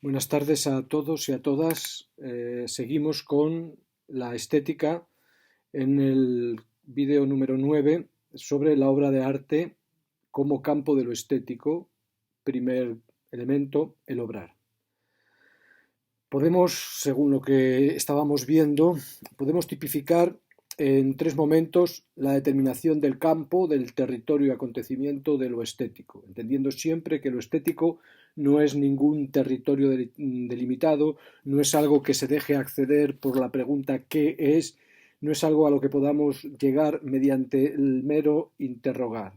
Buenas tardes a todos y a todas. Seguimos con la estética en el vídeo número 9 sobre la obra de arte como campo de lo estético. Primer elemento, el obrar. Podemos, según lo que estábamos viendo, podemos tipificar en tres momentos la determinación del campo, del territorio y acontecimiento de lo estético, entendiendo siempre que lo estético no es ningún territorio delimitado, no es algo que se deje acceder por la pregunta ¿qué es? No es algo a lo que podamos llegar mediante el mero interrogar.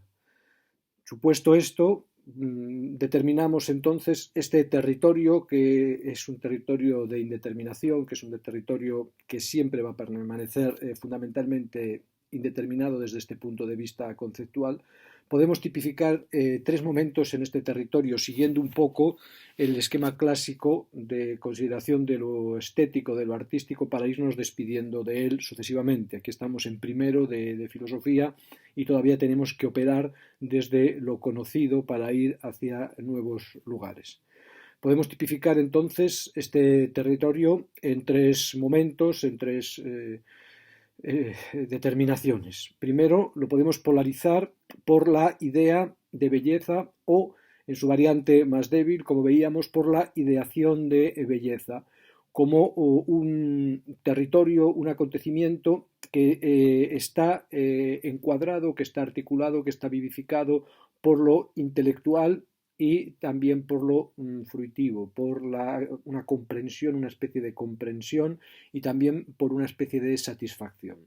Supuesto esto, determinamos entonces este territorio que es un territorio de indeterminación, que es un territorio que siempre va a permanecer fundamentalmente indeterminado desde este punto de vista conceptual. Podemos tipificar tres momentos en este territorio siguiendo un poco el esquema clásico de consideración de lo estético, de lo artístico, para irnos despidiendo de él sucesivamente. Aquí estamos en primero de filosofía y todavía tenemos que operar desde lo conocido para ir hacia nuevos lugares. Podemos tipificar entonces este territorio en tres momentos, en tres determinaciones. Primero, lo podemos polarizar por la idea de belleza o, en su variante más débil, como veíamos, por la ideación de belleza, como un territorio, un acontecimiento que está encuadrado, que está articulado, que está vivificado por lo intelectual y también por lo fruitivo, por una comprensión, una especie de comprensión y también por una especie de satisfacción.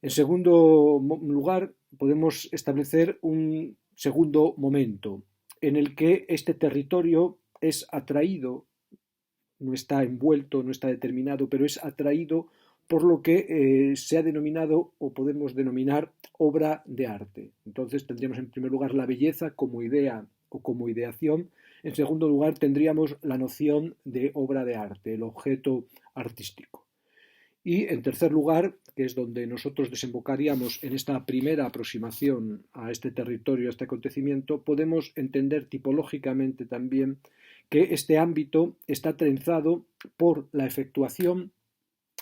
En segundo lugar, podemos establecer un segundo momento en el que este territorio es atraído, no está envuelto, no está determinado, pero es atraído por lo que se ha denominado o podemos denominar obra de arte. Entonces tendríamos en primer lugar la belleza como idea o como ideación. En segundo lugar tendríamos la noción de obra de arte, el objeto artístico. Y en tercer lugar, que es donde nosotros desembocaríamos en esta primera aproximación a este territorio, a este acontecimiento, podemos entender tipológicamente también que este ámbito está trenzado por la efectuación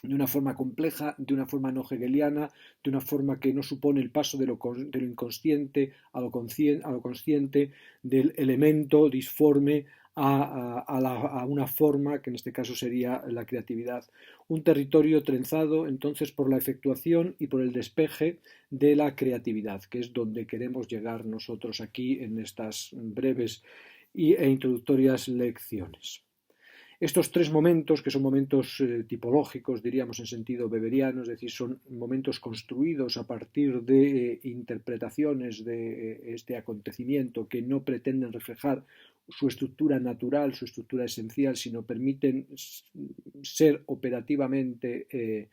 de una forma compleja, de una forma no hegeliana, de una forma que no supone el paso de lo inconsciente a lo consciente, del elemento disforme a una forma, que en este caso sería la creatividad. Un territorio trenzado entonces por la efectuación y por el despeje de la creatividad, que es donde queremos llegar nosotros aquí en estas breves e introductorias lecciones. Estos tres momentos, que son momentos tipológicos, diríamos en sentido weberiano, es decir, son momentos construidos a partir de interpretaciones de este acontecimiento que no pretenden reflejar su estructura natural, su estructura esencial, sino permiten ser operativamente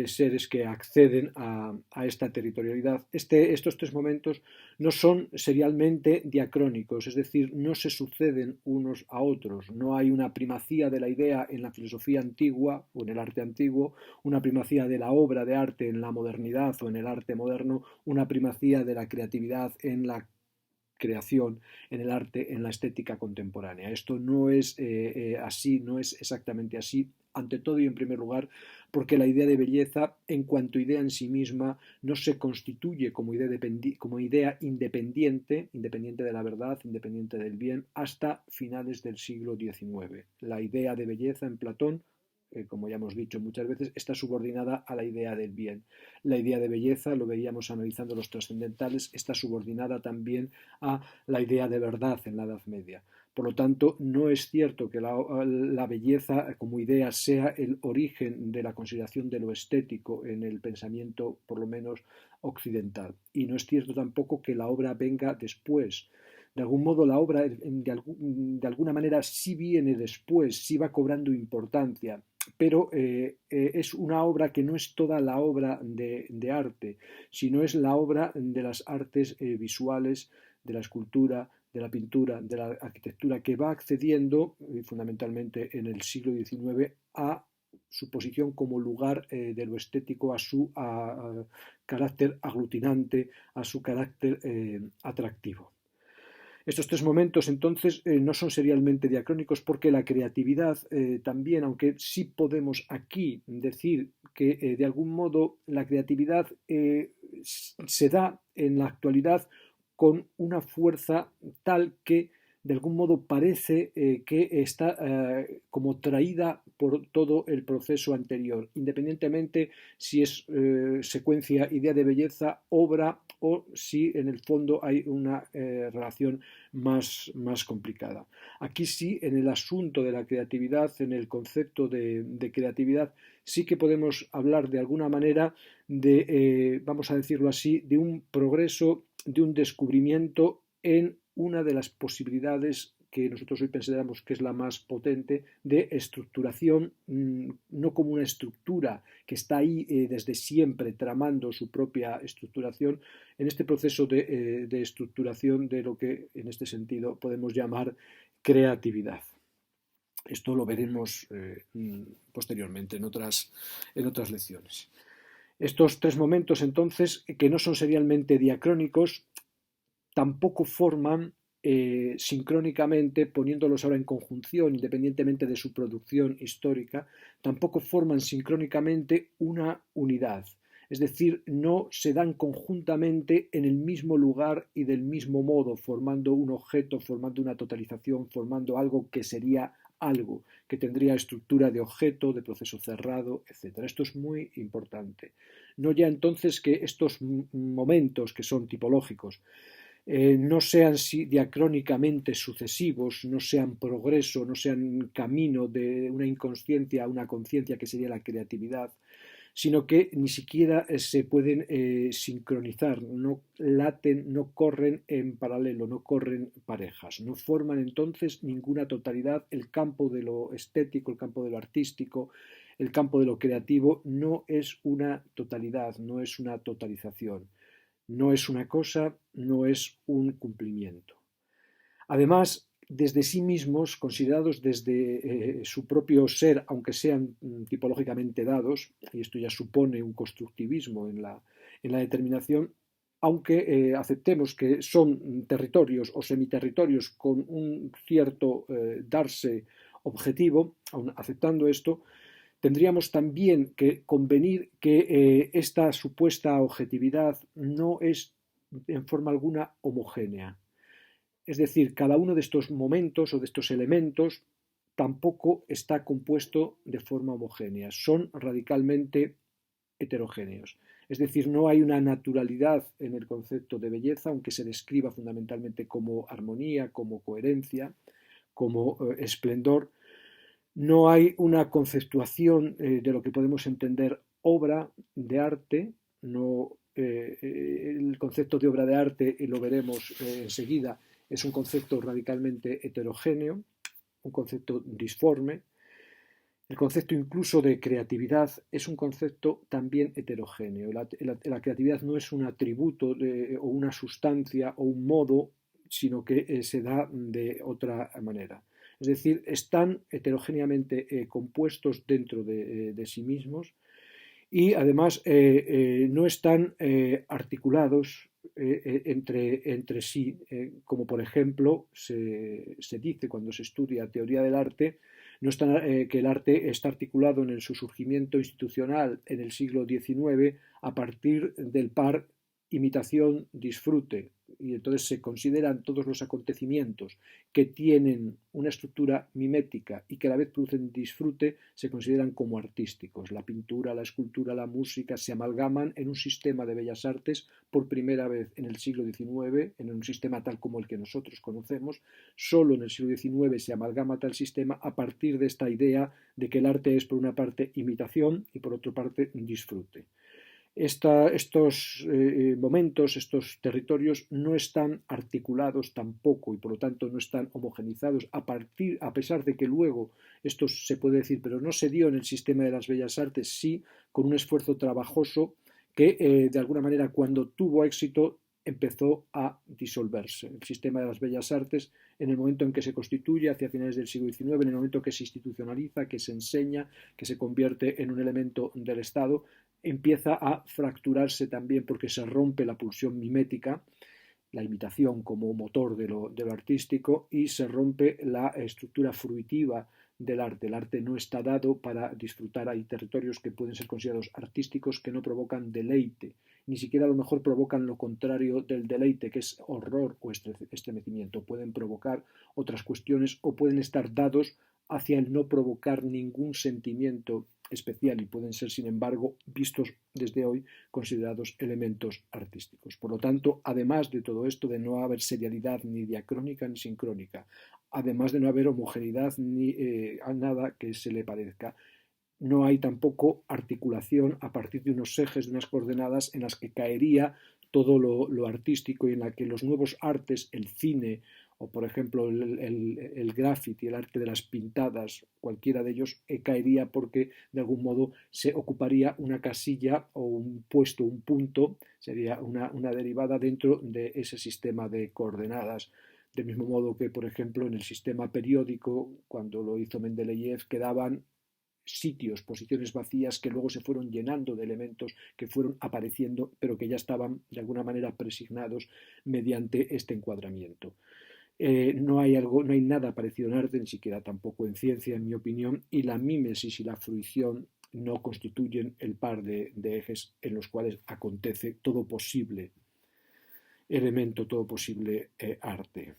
seres que acceden a esta territorialidad. Estos tres momentos no son serialmente diacrónicos, es decir, no se suceden unos a otros. No hay una primacía de la idea en la filosofía antigua o en el arte antiguo, una primacía de la obra de arte en la modernidad o en el arte moderno, una primacía de la creatividad en la creación, en el arte, en la estética contemporánea. Esto no es así, no es exactamente así, ante todo y en primer lugar, porque la idea de belleza, en cuanto idea en sí misma, no se constituye como idea independiente, independiente de la verdad, independiente del bien, hasta finales del siglo XIX. La idea de belleza en Platón, como ya hemos dicho muchas veces, está subordinada a la idea del bien. La idea de belleza, lo veíamos analizando los trascendentales, está subordinada también a la idea de verdad en la Edad Media. Por lo tanto, no es cierto que la belleza como idea sea el origen de la consideración de lo estético en el pensamiento, por lo menos occidental. Y no es cierto tampoco que la obra venga después. De algún modo la obra de alguna manera sí viene después, sí va cobrando importancia, pero es una obra que no es toda la obra de arte, sino es la obra de las artes visuales, de la escultura, de la pintura, de la arquitectura, que va accediendo fundamentalmente en el siglo XIX a su posición como lugar de lo estético, a su carácter aglutinante, a su carácter atractivo. Estos tres momentos entonces no son serialmente diacrónicos porque la creatividad también, aunque sí podemos aquí decir que de algún modo la creatividad se da en la actualidad con una fuerza tal que de algún modo parece que está como traída por todo el proceso anterior, independientemente si es secuencia, idea de belleza, obra o si en el fondo hay una relación más complicada. Aquí sí, en el asunto de la creatividad, en el concepto de creatividad, sí que podemos hablar de alguna manera de, vamos a decirlo así, de un progreso, de un descubrimiento en una de las posibilidades que nosotros hoy consideramos que es la más potente de estructuración, no como una estructura que está ahí desde siempre tramando su propia estructuración, en este proceso de estructuración de lo que en este sentido podemos llamar creatividad. Esto lo veremos posteriormente en otras lecciones. Estos tres momentos, entonces, que no son serialmente diacrónicos, tampoco forman sincrónicamente, poniéndolos ahora en conjunción, independientemente de su producción histórica, tampoco forman sincrónicamente una unidad. Es decir, no se dan conjuntamente en el mismo lugar y del mismo modo, formando un objeto, formando una totalización, formando algo que sería algo, que tendría estructura de objeto, de proceso cerrado, etc. Esto es muy importante. No ya entonces que estos momentos que son tipológicos no sean diacrónicamente sucesivos, no sean progreso, no sean camino de una inconsciencia a una conciencia que sería la creatividad, sino que ni siquiera se pueden sincronizar, no laten, no corren en paralelo, no corren parejas, no forman entonces ninguna totalidad. El campo de lo estético, el campo de lo artístico, el campo de lo creativo no es una totalidad, no es una totalización. No es una cosa, no es un cumplimiento. Además, desde sí mismos, considerados desde su propio ser, aunque sean tipológicamente dados, y esto ya supone un constructivismo en la determinación, aunque aceptemos que son territorios o semiterritorios con un cierto darse objetivo, aun aceptando esto, tendríamos también que convenir que esta supuesta objetividad no es en forma alguna homogénea. Es decir, cada uno de estos momentos o de estos elementos tampoco está compuesto de forma homogénea, son radicalmente heterogéneos. Es decir, no hay una naturalidad en el concepto de belleza, aunque se describa fundamentalmente como armonía, como coherencia, como esplendor. No hay una conceptuación de lo que podemos entender obra de arte. No, el concepto de obra de arte, y lo veremos enseguida, es un concepto radicalmente heterogéneo, un concepto disforme. El concepto incluso de creatividad es un concepto también heterogéneo. La creatividad no es un atributo o una sustancia o un modo, sino que se da de otra manera. Es decir, están heterogéneamente compuestos dentro de sí mismos y además no están articulados entre sí, como por ejemplo se dice cuando se estudia teoría del arte, no está, que el arte está articulado en su surgimiento institucional en el siglo XIX a partir del par imitación-disfrute, y entonces se consideran todos los acontecimientos que tienen una estructura mimética y que a la vez producen disfrute, se consideran como artísticos. La pintura, la escultura, la música se amalgaman en un sistema de bellas artes por primera vez en el siglo XIX, en un sistema tal como el que nosotros conocemos. Solo en el siglo XIX se amalgama tal sistema a partir de esta idea de que el arte es por una parte imitación y por otra parte disfrute. Estos momentos, estos territorios no están articulados tampoco y por lo tanto no están homogenizados a pesar de que luego esto se puede decir, pero no se dio en el sistema de las bellas artes, sí con un esfuerzo trabajoso que de alguna manera cuando tuvo éxito empezó a disolverse. El sistema de las bellas artes, en el momento en que se constituye hacia finales del siglo XIX, en el momento que se institucionaliza, que se enseña, que se convierte en un elemento del Estado, empieza a fracturarse también porque se rompe la pulsión mimética la imitación como motor de lo artístico, y se rompe la estructura fruitiva del arte. El arte no está dado para disfrutar. Hay territorios que pueden ser considerados artísticos que no provocan deleite, ni siquiera a lo mejor provocan lo contrario del deleite, que es horror o estremecimiento. Pueden provocar otras cuestiones o pueden estar dados hacia el no provocar ningún sentimiento especial y pueden ser, sin embargo, vistos desde hoy considerados elementos artísticos. Por lo tanto, además de todo esto, de no haber serialidad ni diacrónica ni sincrónica, además de no haber homogeneidad ni nada que se le parezca, no hay tampoco articulación a partir de unos ejes, de unas coordenadas en las que caería todo lo artístico y en la que los nuevos artes, el cine o por ejemplo el graffiti, el arte de las pintadas, cualquiera de ellos caería porque de algún modo se ocuparía una casilla o un puesto, un punto, sería una derivada dentro de ese sistema de coordenadas. Del mismo modo que, por ejemplo, en el sistema periódico, cuando lo hizo Mendeleev, quedaban sitios, posiciones vacías que luego se fueron llenando de elementos que fueron apareciendo, pero que ya estaban de alguna manera presignados mediante este encuadramiento. No hay nada parecido en arte, ni siquiera tampoco en ciencia, en mi opinión, y la mímesis y la fruición no constituyen el par de ejes en los cuales acontece todo posible elemento, todo posible arte.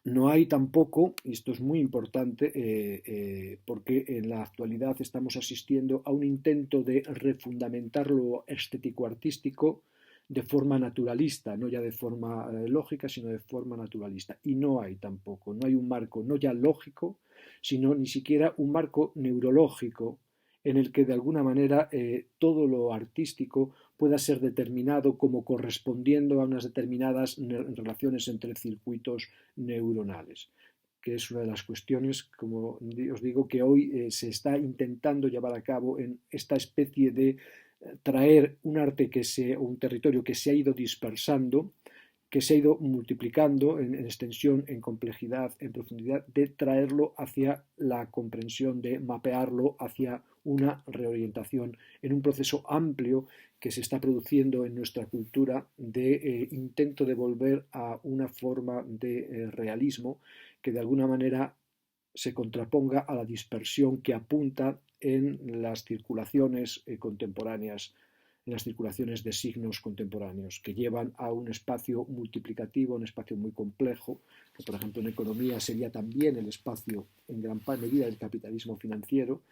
No hay tampoco, y esto es muy importante, porque en la actualidad estamos asistiendo a un intento de refundamentar lo estético-artístico de forma naturalista, no ya de forma lógica, sino de forma naturalista. Y no hay tampoco, no hay un marco no ya lógico, sino ni siquiera un marco neurológico en el que de alguna manera todo lo artístico pueda ser determinado como correspondiendo a unas determinadas relaciones entre circuitos neuronales, que es una de las cuestiones, como os digo, que hoy se está intentando llevar a cabo en esta especie de traer un arte un territorio que se ha ido dispersando, que se ha ido multiplicando en extensión, en complejidad, en profundidad, de traerlo hacia la comprensión, de mapearlo hacia una reorientación en un proceso amplio que se está produciendo en nuestra cultura de intento de volver a una forma de realismo que de alguna manera se contraponga a la dispersión que apunta en las circulaciones contemporáneas, en las circulaciones de signos contemporáneos, que llevan a un espacio multiplicativo, un espacio muy complejo, que por ejemplo en economía sería también el espacio en gran medida del capitalismo financiero.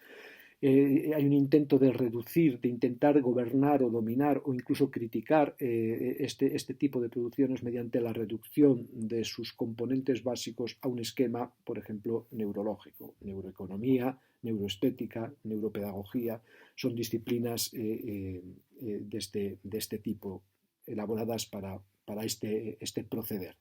Hay un intento de reducir, de intentar gobernar o dominar o incluso criticar este tipo de producciones mediante la reducción de sus componentes básicos a un esquema, por ejemplo, neurológico. Neuroeconomía, neuroestética, neuropedagogía, son disciplinas de este tipo, elaboradas para este proceder.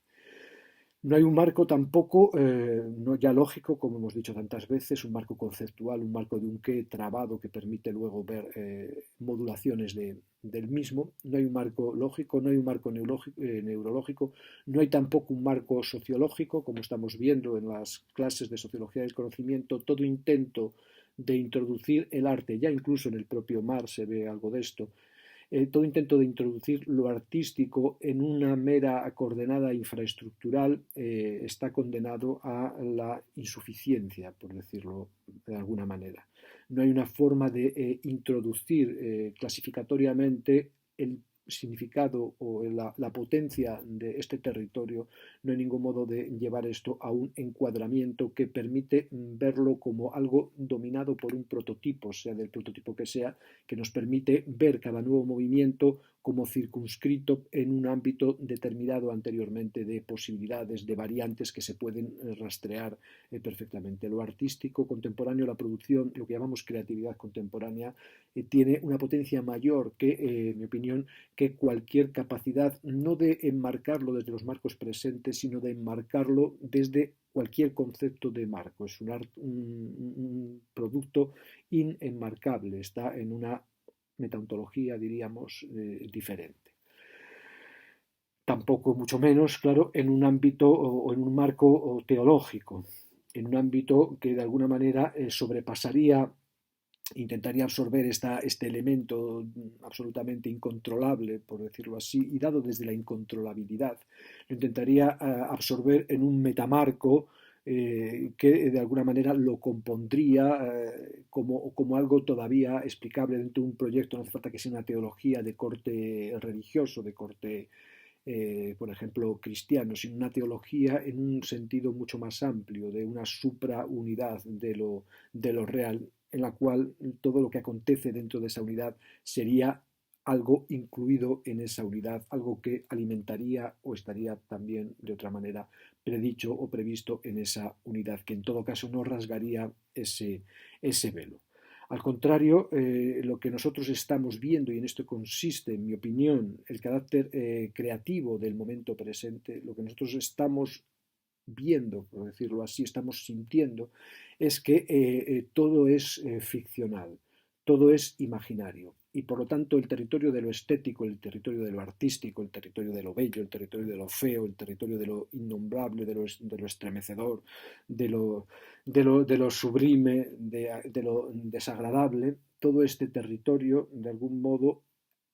No hay un marco tampoco, no ya lógico, como hemos dicho tantas veces, un marco conceptual, un marco de un qué trabado que permite luego ver modulaciones del mismo. No hay un marco lógico, no hay un marco neurológico, no hay tampoco un marco sociológico, como estamos viendo en las clases de sociología del conocimiento. Todo intento de introducir el arte, ya incluso en el propio Marx se ve algo de esto, todo intento de introducir lo artístico en una mera coordenada infraestructural está condenado a la insuficiencia, por decirlo de alguna manera. No hay una forma de introducir clasificatoriamente el significado o la potencia de este territorio. No hay ningún modo de llevar esto a un encuadramiento que permite verlo como algo dominado por un prototipo, sea del prototipo que nos permite ver cada nuevo movimiento como circunscrito en un ámbito determinado anteriormente de posibilidades, de variantes que se pueden rastrear perfectamente. Lo artístico contemporáneo, la producción, lo que llamamos creatividad contemporánea, tiene una potencia mayor que, en mi opinión, que cualquier capacidad, no de enmarcarlo desde los marcos presentes, sino de enmarcarlo desde cualquier concepto de marco. Es un producto inenmarcable, está en una metaontología, diríamos, diferente. Tampoco, mucho menos, claro, en un ámbito o en un marco teológico, en un ámbito que de alguna manera sobrepasaría intentaría absorber este elemento absolutamente incontrolable, por decirlo así, y dado desde la incontrolabilidad, lo intentaría absorber en un metamarco que de alguna manera lo compondría como algo todavía explicable dentro de un proyecto. No hace falta que sea una teología de corte religioso, de corte por ejemplo, cristiano, sino una teología en un sentido mucho más amplio, de una supraunidad de lo real, en la cual todo lo que acontece dentro de esa unidad sería algo incluido en esa unidad, algo que alimentaría o estaría también de otra manera predicho o previsto en esa unidad, que en todo caso no rasgaría ese velo. Al contrario, lo que nosotros estamos viendo, y en esto consiste, en mi opinión, el carácter creativo del momento presente, lo que nosotros estamos viendo, por decirlo así, estamos sintiendo, es que todo es ficcional, todo es imaginario. Y por lo tanto el territorio de lo estético, el territorio de lo artístico, el territorio de lo bello, el territorio de lo feo, el territorio de lo innombrable, de lo estremecedor, de lo sublime, de lo desagradable, todo este territorio de algún modo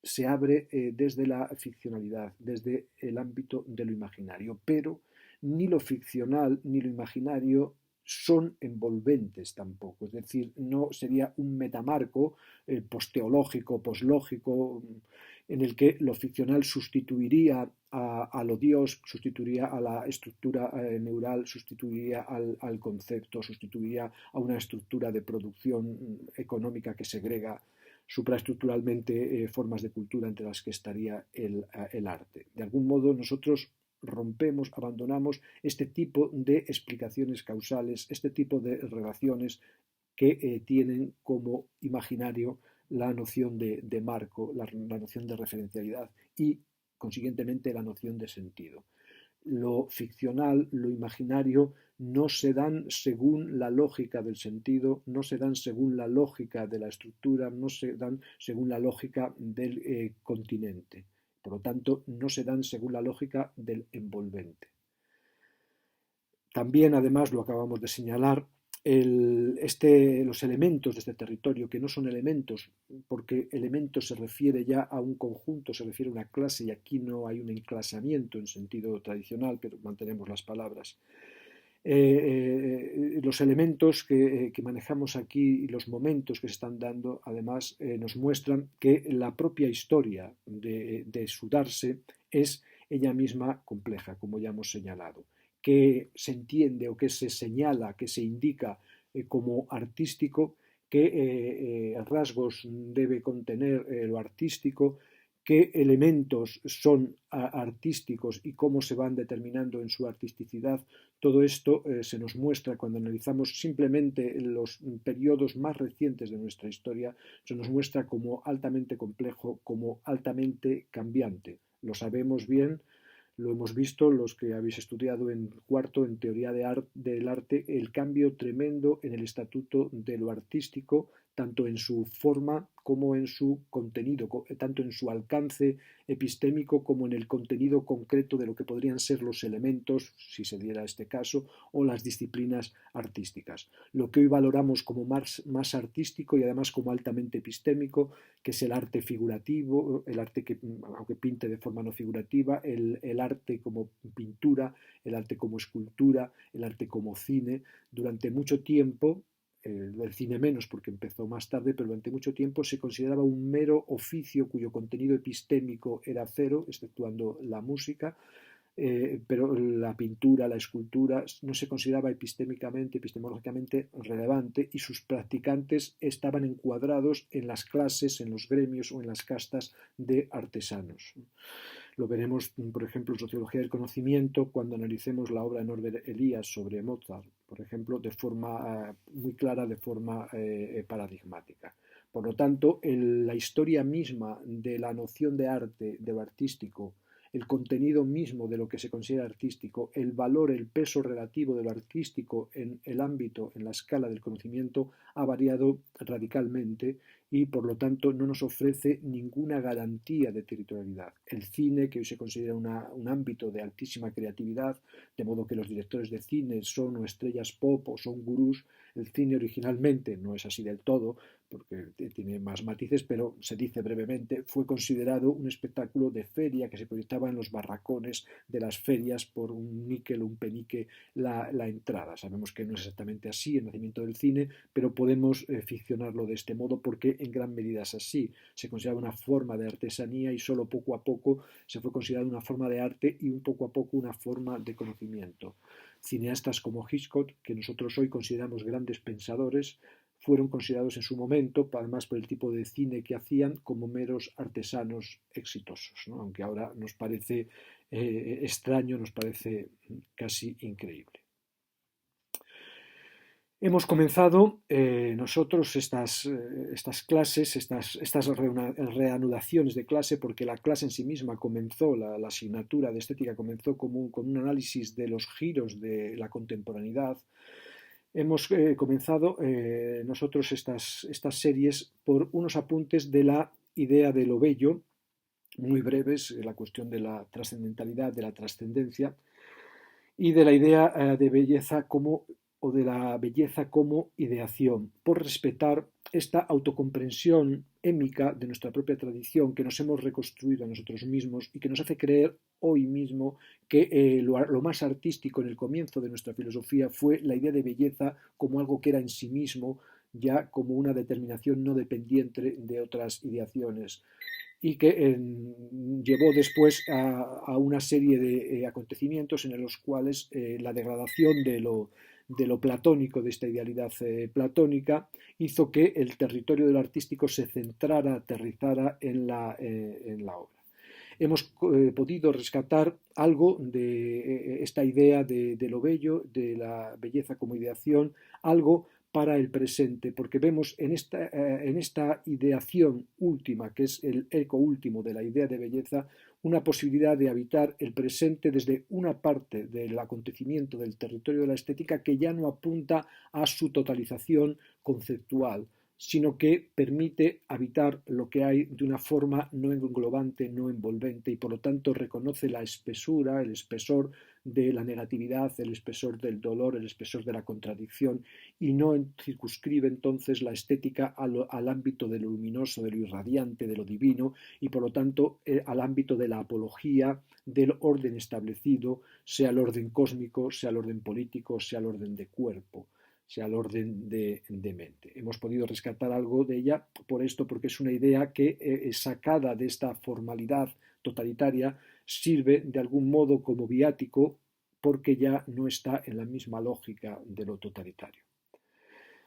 se abre desde la ficcionalidad, desde el ámbito de lo imaginario, pero ni lo ficcional ni lo imaginario son envolventes tampoco, es decir, no sería un metamarco posteológico, poslógico, en el que lo ficcional sustituiría a lo Dios, sustituiría a la estructura neural, sustituiría al concepto, sustituiría a una estructura de producción económica que segrega supraestructuralmente formas de cultura entre las que estaría el arte. De algún modo nosotros rompemos, abandonamos este tipo de explicaciones causales, este tipo de relaciones que tienen como imaginario la noción de marco, la noción de referencialidad y, consiguientemente, la noción de sentido. Lo ficcional, lo imaginario, no se dan según la lógica del sentido, no se dan según la lógica de la estructura, no se dan según la lógica del continente. Por lo tanto, no se dan según la lógica del envolvente. También, además, lo acabamos de señalar, los elementos de este territorio, que no son elementos, porque elementos se refiere ya a un conjunto, se refiere a una clase, y aquí no hay un enclasamiento en sentido tradicional, pero mantenemos las palabras. Los elementos que manejamos aquí y los momentos que se están dando, además, nos muestran que la propia historia de su darse es ella misma compleja, como ya hemos señalado, que se entiende o que se señala, que se indica como artístico, qué rasgos debe contener lo artístico, qué elementos son artísticos y cómo se van determinando en su artisticidad. Todo esto se nos muestra cuando analizamos simplemente los periodos más recientes de nuestra historia, se nos muestra como altamente complejo, como altamente cambiante. Lo sabemos bien, lo hemos visto los que habéis estudiado en cuarto en teoría del arte, el cambio tremendo en el estatuto de lo artístico, tanto en su forma como en su contenido, tanto en su alcance epistémico como en el contenido concreto de lo que podrían ser los elementos, si se diera este caso, o las disciplinas artísticas. Lo que hoy valoramos como más artístico y además como altamente epistémico, que es el arte figurativo, el arte que, aunque pinte de forma no figurativa, el arte como pintura, el arte como escultura, el arte como cine. Durante mucho tiempo, el cine menos porque empezó más tarde, pero durante mucho tiempo se consideraba un mero oficio cuyo contenido epistémico era cero, exceptuando la música, pero la pintura, la escultura no se consideraba epistemológicamente relevante y sus practicantes estaban encuadrados en las clases, en los gremios o en las castas de artesanos. Lo veremos, por ejemplo, en Sociología del Conocimiento, cuando analicemos la obra de Norbert Elias sobre Mozart, por ejemplo, de forma muy clara, de forma paradigmática. Por lo tanto, la historia misma de la noción de arte, de lo artístico, el contenido mismo de lo que se considera artístico, el valor, el peso relativo de lo artístico en el ámbito, en la escala del conocimiento, ha variado radicalmente y por lo tanto no nos ofrece ninguna garantía de territorialidad. El cine, que hoy se considera un ámbito de altísima creatividad, de modo que los directores de cine son o estrellas pop o son gurús, el cine originalmente no es así del todo, porque tiene más matices, pero se dice brevemente, fue considerado un espectáculo de feria que se proyectaba en los barracones de las ferias por un níquel o un penique la entrada. Sabemos que no es exactamente así el nacimiento del cine, pero podemos ficcionarlo de este modo porque en gran medida es así. Se considera una forma de artesanía y solo poco a poco se fue considerando una forma de arte y un poco a poco una forma de conocimiento. Cineastas como Hitchcock, que nosotros hoy consideramos grandes pensadores, fueron considerados en su momento, además por el tipo de cine que hacían, como meros artesanos exitosos, ¿no? Aunque ahora nos parece extraño, nos parece casi increíble. Hemos comenzado nosotros estas clases, estas reanudaciones de clase, porque la clase en sí misma comenzó, la asignatura de estética comenzó con un análisis de los giros de la contemporaneidad. Hemos comenzado nosotros estas series por unos apuntes de la idea de lo bello, muy breves, la cuestión de la trascendentalidad, de la trascendencia, y de la idea de belleza como o de la belleza como ideación, por respetar esta autocomprensión émica de nuestra propia tradición que nos hemos reconstruido a nosotros mismos y que nos hace creer hoy mismo que lo más artístico en el comienzo de nuestra filosofía fue la idea de belleza como algo que era en sí mismo, ya como una determinación no dependiente de otras ideaciones y que llevó después a una serie de acontecimientos en los cuales la degradación de lo platónico, de esta idealidad platónica, hizo que el territorio de lo artístico se centrara, aterrizara en la obra. Hemos podido rescatar algo de esta idea de lo bello, de la belleza como ideación, algo para el presente, porque vemos en esta ideación última, que es el eco último de la idea de belleza, una posibilidad de habitar el presente desde una parte del acontecimiento del territorio de la estética que ya no apunta a su totalización conceptual, sino que permite habitar lo que hay de una forma no englobante, no envolvente, y por lo tanto reconoce la espesura, el espesor de la negatividad, el espesor del dolor, el espesor de la contradicción, y no circunscribe entonces la estética al ámbito de lo luminoso, de lo irradiante, de lo divino, y por lo tanto al ámbito de la apología del orden establecido, sea el orden cósmico, sea el orden político, sea el orden de cuerpo, sea el orden de mente. Hemos podido rescatar algo de ella por esto, porque es una idea que, sacada de esta formalidad totalitaria, sirve de algún modo como viático, porque ya no está en la misma lógica de lo totalitario.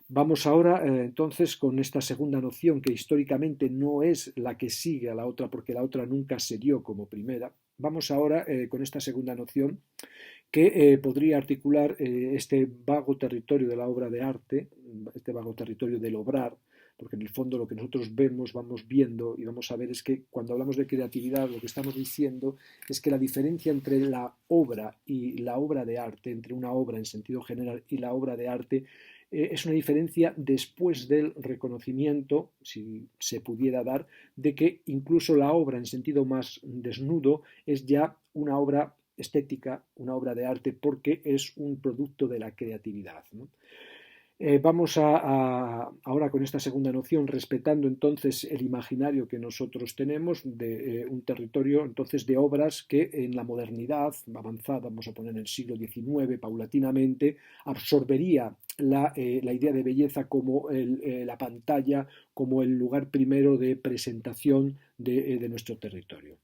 Vamos ahora entonces con esta segunda noción, que históricamente no es la que sigue a la otra, porque la otra nunca se dio como primera. Vamos ahora con esta segunda noción, que podría articular este vago territorio de la obra de arte, este vago territorio del obrar, porque en el fondo lo que nosotros vemos, vamos viendo y vamos a ver es que cuando hablamos de creatividad lo que estamos diciendo es que la diferencia entre la obra y la obra de arte, entre una obra en sentido general y la obra de arte, es una diferencia después del reconocimiento, si se pudiera dar, de que incluso la obra en sentido más desnudo es ya una obra estética, una obra de arte, porque es un producto de la creatividad, ¿no? Vamos ahora con esta segunda noción, respetando entonces el imaginario que nosotros tenemos de un territorio entonces de obras que en la modernidad avanzada, vamos a poner en el siglo XIX, paulatinamente absorbería la idea de belleza como la pantalla, como el lugar primero de presentación de nuestro territorio.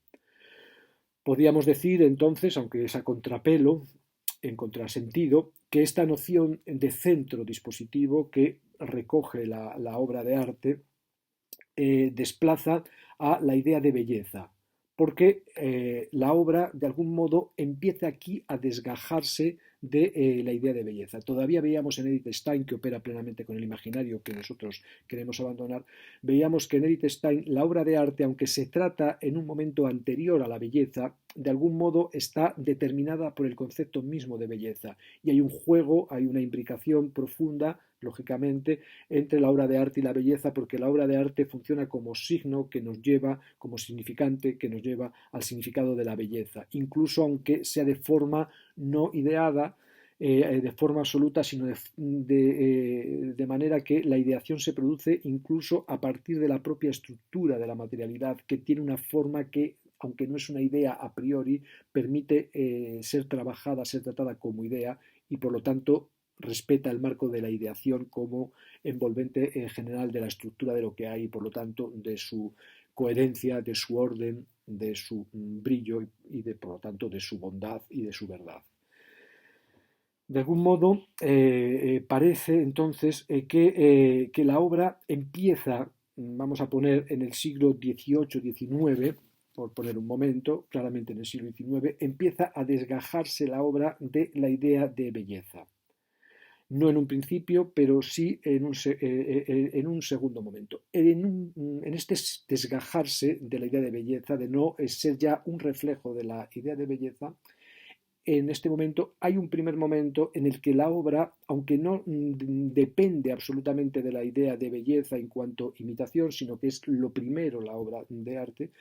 Podríamos decir entonces, aunque es a contrapelo, en contrasentido, que esta noción de centro dispositivo que recoge la obra de arte desplaza a la idea de belleza, porque la obra de algún modo empieza aquí a desgajarse de la idea de belleza. Todavía veíamos en Edith Stein, que opera plenamente con el imaginario que nosotros queremos abandonar, veíamos que en Edith Stein la obra de arte, aunque se trata en un momento anterior a la belleza, de algún modo está determinada por el concepto mismo de belleza, y hay un juego, hay una imbricación profunda, lógicamente, entre la obra de arte y la belleza, porque la obra de arte funciona como signo que nos lleva, como significante que nos lleva al significado de la belleza, incluso aunque sea de forma no ideada, de forma absoluta, sino de manera que la ideación se produce incluso a partir de la propia estructura de la materialidad, que tiene una forma que, aunque no es una idea a priori, permite ser trabajada, ser tratada como idea y por lo tanto respeta el marco de la ideación como envolvente general de la estructura de lo que hay y por lo tanto de su coherencia, de su orden, de su brillo y por lo tanto de su bondad y de su verdad. De algún modo, parece entonces que la obra empieza, vamos a poner en el siglo XVIII-XIX, por poner un momento, claramente en el siglo XIX, empieza a desgajarse la obra de la idea de belleza. No en un principio, pero sí en un segundo momento. En este desgajarse de la idea de belleza, de no ser ya un reflejo de la idea de belleza, en este momento hay un primer momento en el que la obra, aunque no depende absolutamente de la idea de belleza en cuanto a imitación, sino que es lo primero la obra de arte,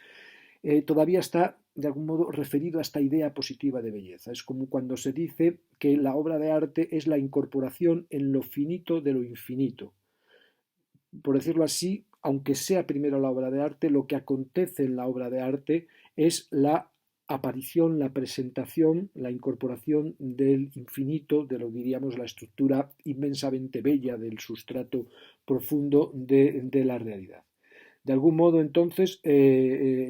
todavía está de algún modo referido a esta idea positiva de belleza. Es como cuando se dice que la obra de arte es la incorporación en lo finito de lo infinito. Por decirlo así, aunque sea primero la obra de arte, lo que acontece en la obra de arte es la aparición, la presentación, la incorporación del infinito, de lo diríamos la estructura inmensamente bella del sustrato profundo de la realidad. De algún modo, entonces,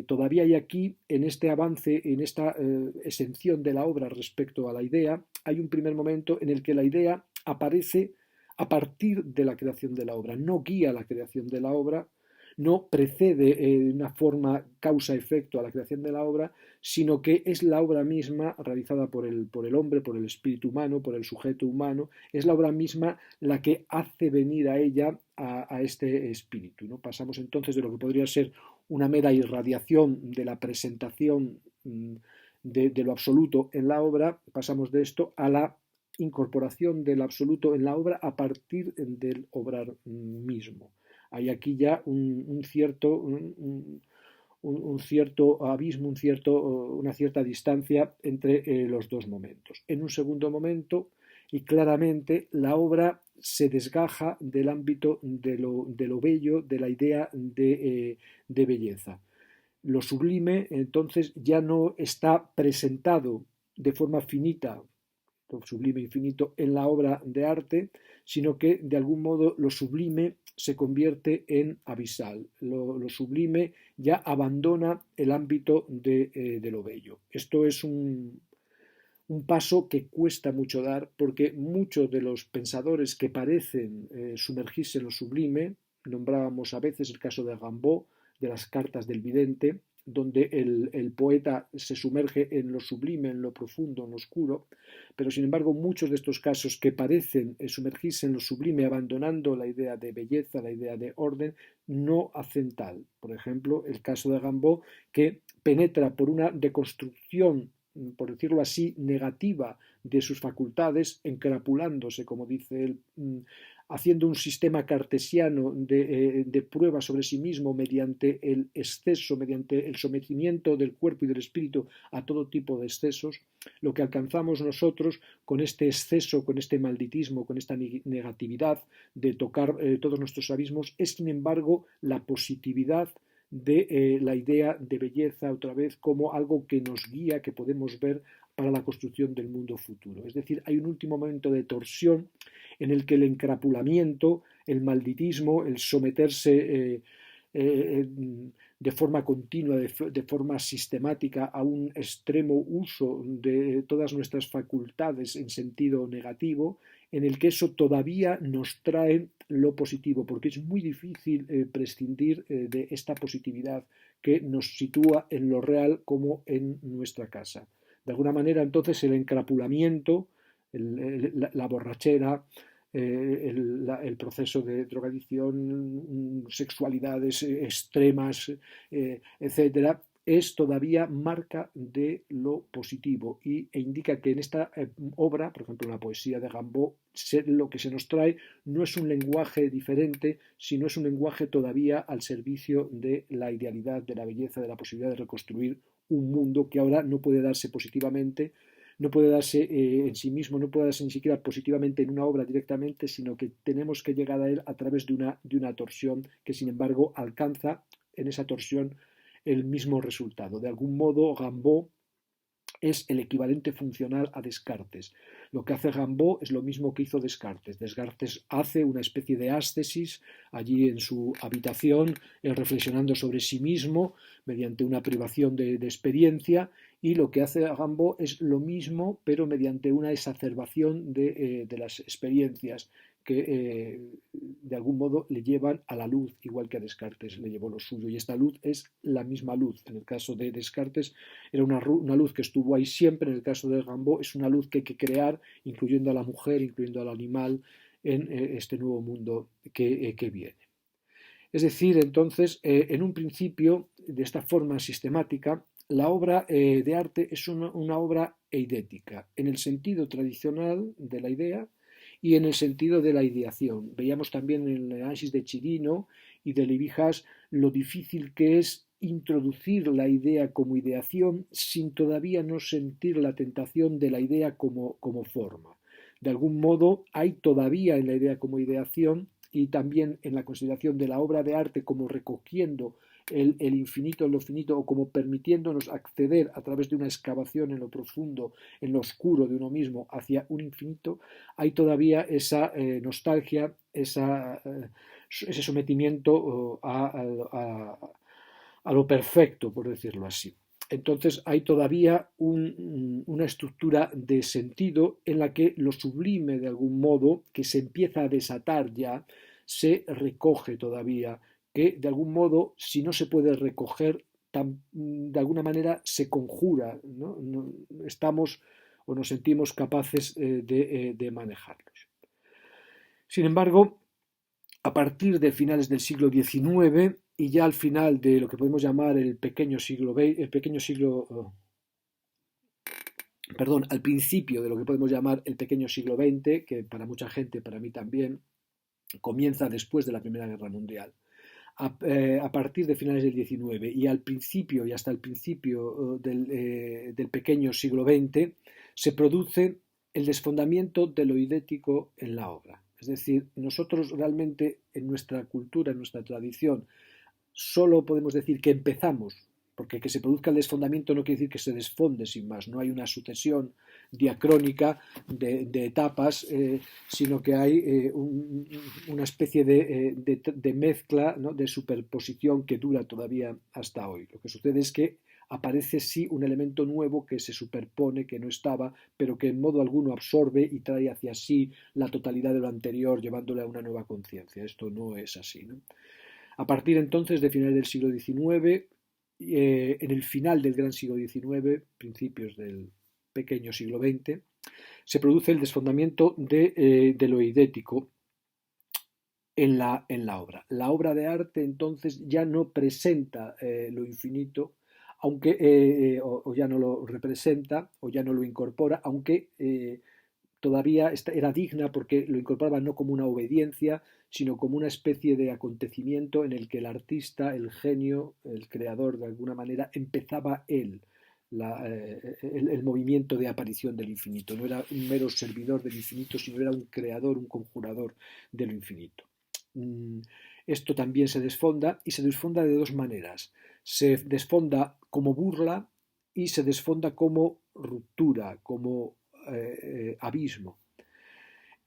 todavía hay aquí, en este avance, en esta exención de la obra respecto a la idea, hay un primer momento en el que la idea aparece a partir de la creación de la obra, no guía la creación de la obra, no precede de una forma causa-efecto a la creación de la obra, sino que es la obra misma realizada por el hombre, por el espíritu humano, por el sujeto humano, es la obra misma la que hace venir a ella a este espíritu, ¿no? Pasamos entonces de lo que podría ser una mera irradiación de la presentación de lo absoluto en la obra, pasamos de esto a la incorporación del absoluto en la obra a partir del obrar mismo. Hay aquí ya un cierto abismo, una cierta distancia entre los dos momentos. En un segundo momento, y claramente, la obra se desgaja del ámbito de lo bello, de la idea de belleza. Lo sublime, entonces, ya no está presentado de forma finita, sublime infinito, en la obra de arte, sino que de algún modo lo sublime se convierte en abisal. Lo sublime ya abandona el ámbito de lo bello. Esto es un paso que cuesta mucho dar porque muchos de los pensadores que parecen sumergirse en lo sublime, nombrábamos a veces el caso de Rimbaud, de las cartas del vidente, donde el poeta se sumerge en lo sublime, en lo profundo, en lo oscuro, pero sin embargo muchos de estos casos que parecen sumergirse en lo sublime abandonando la idea de belleza, la idea de orden, no hacen tal. Por ejemplo, el caso de Rimbaud, que penetra por una deconstrucción, por decirlo así, negativa de sus facultades, encrapulándose, como dice él, haciendo un sistema cartesiano de prueba sobre sí mismo mediante el exceso, mediante el sometimiento del cuerpo y del espíritu a todo tipo de excesos, lo que alcanzamos nosotros con este exceso, con este malditismo, con esta negatividad de tocar todos nuestros abismos, es sin embargo la positividad de la idea de belleza otra vez como algo que nos guía, que podemos ver para la construcción del mundo futuro. Es decir, hay un último momento de torsión en el que el encrapulamiento, el malditismo, el someterse de forma continua, de forma sistemática a un extremo uso de todas nuestras facultades en sentido negativo, en el que eso todavía nos trae lo positivo, porque es muy difícil prescindir de esta positividad que nos sitúa en lo real como en nuestra casa. De alguna manera, entonces, el encrapulamiento, la borrachera, el proceso de drogadicción, sexualidades extremas, etcétera, es todavía marca de lo positivo e indica que en esta obra, por ejemplo en la poesía de Rimbaud, lo que se nos trae no es un lenguaje diferente, sino es un lenguaje todavía al servicio de la idealidad, de la belleza, de la posibilidad de reconstruir un mundo que ahora no puede darse positivamente no puede darse en sí mismo, no puede darse ni siquiera positivamente en una obra directamente, sino que tenemos que llegar a él a través de una torsión que, sin embargo, alcanza en esa torsión el mismo resultado. De algún modo, Rimbaud es el equivalente funcional a Descartes. Lo que hace Rimbaud es lo mismo que hizo Descartes. Descartes hace una especie de ástesis allí en su habitación, reflexionando sobre sí mismo mediante una privación de experiencia, y lo que hace Rimbaud es lo mismo, pero mediante una exacerbación de las experiencias que de algún modo le llevan a la luz, igual que a Descartes le llevó lo suyo. Y esta luz es la misma luz. En el caso de Descartes era una luz que estuvo ahí siempre, en el caso de Rimbaud es una luz que hay que crear, incluyendo a la mujer, incluyendo al animal, en este nuevo mundo que viene. Es decir, entonces, en un principio, de esta forma sistemática, la obra de arte es una obra eidética, en el sentido tradicional de la idea y en el sentido de la ideación. Veíamos también en el análisis de Chirino y de Levi-Haas lo difícil que es introducir la idea como ideación sin todavía no sentir la tentación de la idea como forma. De algún modo, hay todavía en la idea como ideación y también en la consideración de la obra de arte como recogiendo el infinito en lo finito o como permitiéndonos acceder a través de una excavación en lo profundo, en lo oscuro de uno mismo hacia un infinito, hay todavía esa nostalgia, ese sometimiento a lo perfecto, por decirlo así. Entonces hay todavía una estructura de sentido en la que lo sublime, de algún modo, que se empieza a desatar ya, se recoge todavía, que de algún modo, si no se puede recoger, de alguna manera se conjura, ¿no? Estamos o nos sentimos capaces de manejarlos. Sin embargo, a partir de finales del siglo XIX y ya al final de lo que podemos llamar el pequeño siglo XX, perdón, al principio de lo que podemos llamar el pequeño siglo XX, que para mucha gente, para mí también, comienza después de la Primera Guerra Mundial. A partir de finales del XIX y al principio y hasta el principio del pequeño siglo XX, se produce el desfondamiento de lo idético en la obra. Es decir, nosotros realmente en nuestra cultura, en nuestra tradición, solo podemos decir que empezamos, porque que se produzca el desfondamiento no quiere decir que se desfonde sin más, no hay una sucesión diacrónica de etapas, sino que hay una especie de mezcla, ¿no? De superposición que dura todavía hasta hoy. Lo que sucede es que aparece sí un elemento nuevo que se superpone, que no estaba, pero que en modo alguno absorbe y trae hacia sí la totalidad de lo anterior, llevándole a una nueva conciencia. Esto no es así, ¿no? A partir entonces de finales del siglo XIX, en el final del gran siglo XIX, principios del pequeño siglo XX, se produce el desfondamiento de lo idético en la obra. La obra de arte entonces ya no presenta lo infinito, aunque o ya no lo representa o ya no lo incorpora, aunque todavía era digna porque lo incorporaba no como una obediencia, sino como una especie de acontecimiento en el que el artista, el genio, el creador, de alguna manera, empezaba él el movimiento de aparición del infinito. No era un mero servidor del infinito, sino era un creador, un conjurador de lo infinito. Esto también se desfonda y se desfonda de dos maneras. Se desfonda como burla y se desfonda como ruptura, como abismo.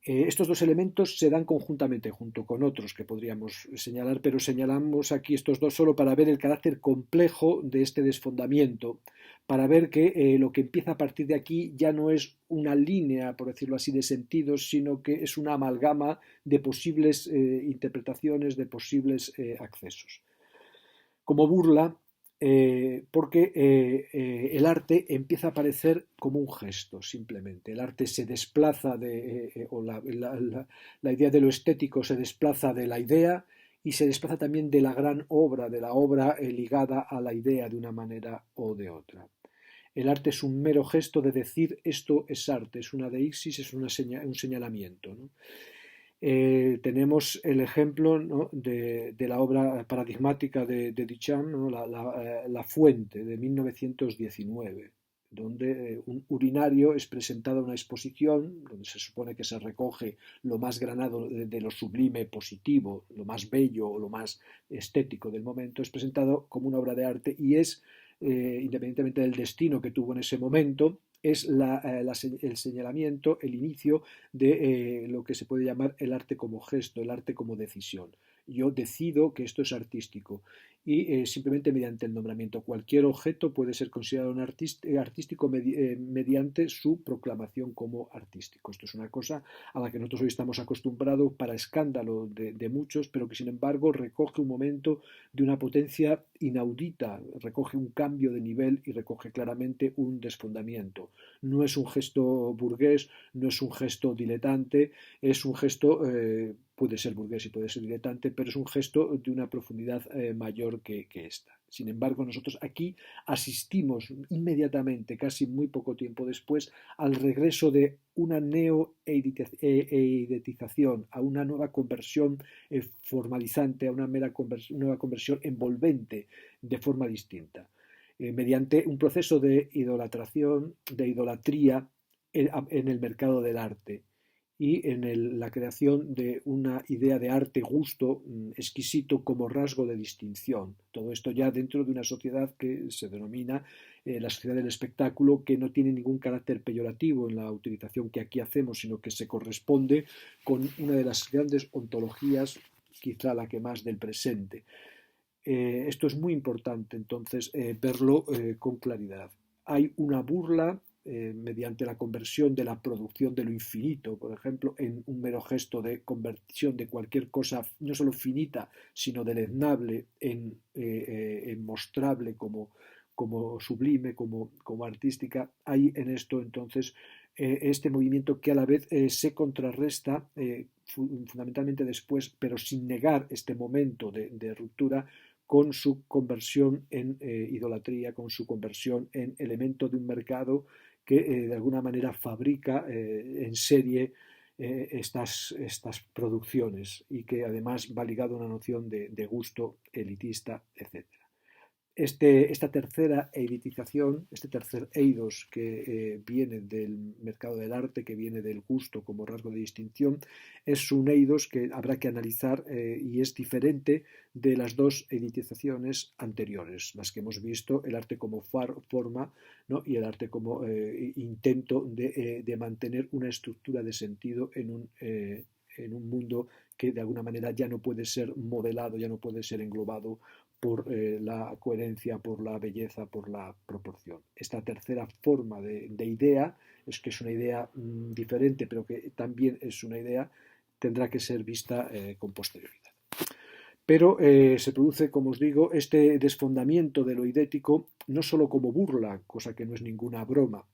Estos dos elementos se dan conjuntamente junto con otros que podríamos señalar, pero señalamos aquí estos dos solo para ver el carácter complejo de este desfondamiento, para ver que lo que empieza a partir de aquí ya no es una línea, por decirlo así, de sentidos, sino que es una amalgama de posibles interpretaciones, de posibles accesos. Como burla, porque el arte empieza a aparecer como un gesto, simplemente. El arte se desplaza o la idea de lo estético se desplaza de la idea y se desplaza también de la gran obra, de la obra ligada a la idea de una manera o de otra. El arte es un mero gesto de decir esto es arte, es una deixis, es un señalamiento, ¿no? Tenemos el ejemplo, ¿no? de la obra paradigmática de Duchamp, ¿no? La Fuente, de 1919. donde un urinario es presentado a una exposición, donde se supone que se recoge lo más granado de lo sublime positivo, lo más bello o lo más estético del momento, es presentado como una obra de arte y es, independientemente del destino que tuvo en ese momento, es el señalamiento, el inicio de lo que se puede llamar el arte como gesto, el arte como decisión. Yo decido que esto es artístico y simplemente mediante el nombramiento. Cualquier objeto puede ser considerado un artístico mediante su proclamación como artístico. Esto es una cosa a la que nosotros hoy estamos acostumbrados para escándalo de muchos, pero que sin embargo recoge un momento de una potencia inaudita, recoge un cambio de nivel y recoge claramente un desfondamiento. No es un gesto burgués, no es un gesto diletante, es un gesto, puede ser burgués y puede ser diletante, pero es un gesto de una profundidad mayor que esta. Sin embargo, nosotros aquí asistimos inmediatamente, casi muy poco tiempo después, al regreso de una neoeidetización, a una nueva conversión formalizante, a una nueva conversión envolvente de forma distinta, mediante un proceso de idolatración, de idolatría en el mercado del arte y en la creación de una idea de arte gusto exquisito como rasgo de distinción. Todo esto ya dentro de una sociedad que se denomina la sociedad del espectáculo, que no tiene ningún carácter peyorativo en la utilización que aquí hacemos, sino que se corresponde con una de las grandes ontologías, quizá la que más del presente. Esto es muy importante entonces verlo con claridad. Hay una burla mediante la conversión de la producción de lo infinito, por ejemplo, en un mero gesto de conversión de cualquier cosa, no solo finita, sino deleznable en mostrable como sublime, como artística. Hay en esto entonces este movimiento que a la vez se contrarresta fundamentalmente después, pero sin negar este momento de ruptura, con su conversión en idolatría, con su conversión en elemento de un mercado que de alguna manera fabrica en serie estas producciones y que además va ligado a una noción de gusto elitista, etc. Esta tercera eiditización, este tercer eidos que viene del mercado del arte, que viene del gusto como rasgo de distinción, es un eidos que habrá que analizar y es diferente de las dos eiditizaciones anteriores, las que hemos visto, el arte como forma, ¿no? Y el arte como intento de mantener una estructura de sentido en un mundo que de alguna manera ya no puede ser modelado, ya no puede ser englobado por la coherencia, por la belleza, por la proporción. Esta tercera forma de idea, es que es una idea diferente, pero que también es una idea, tendrá que ser vista con posterioridad. Pero se produce, como os digo, este desfondamiento de lo idético, no solo como burla, cosa que no es ninguna broma,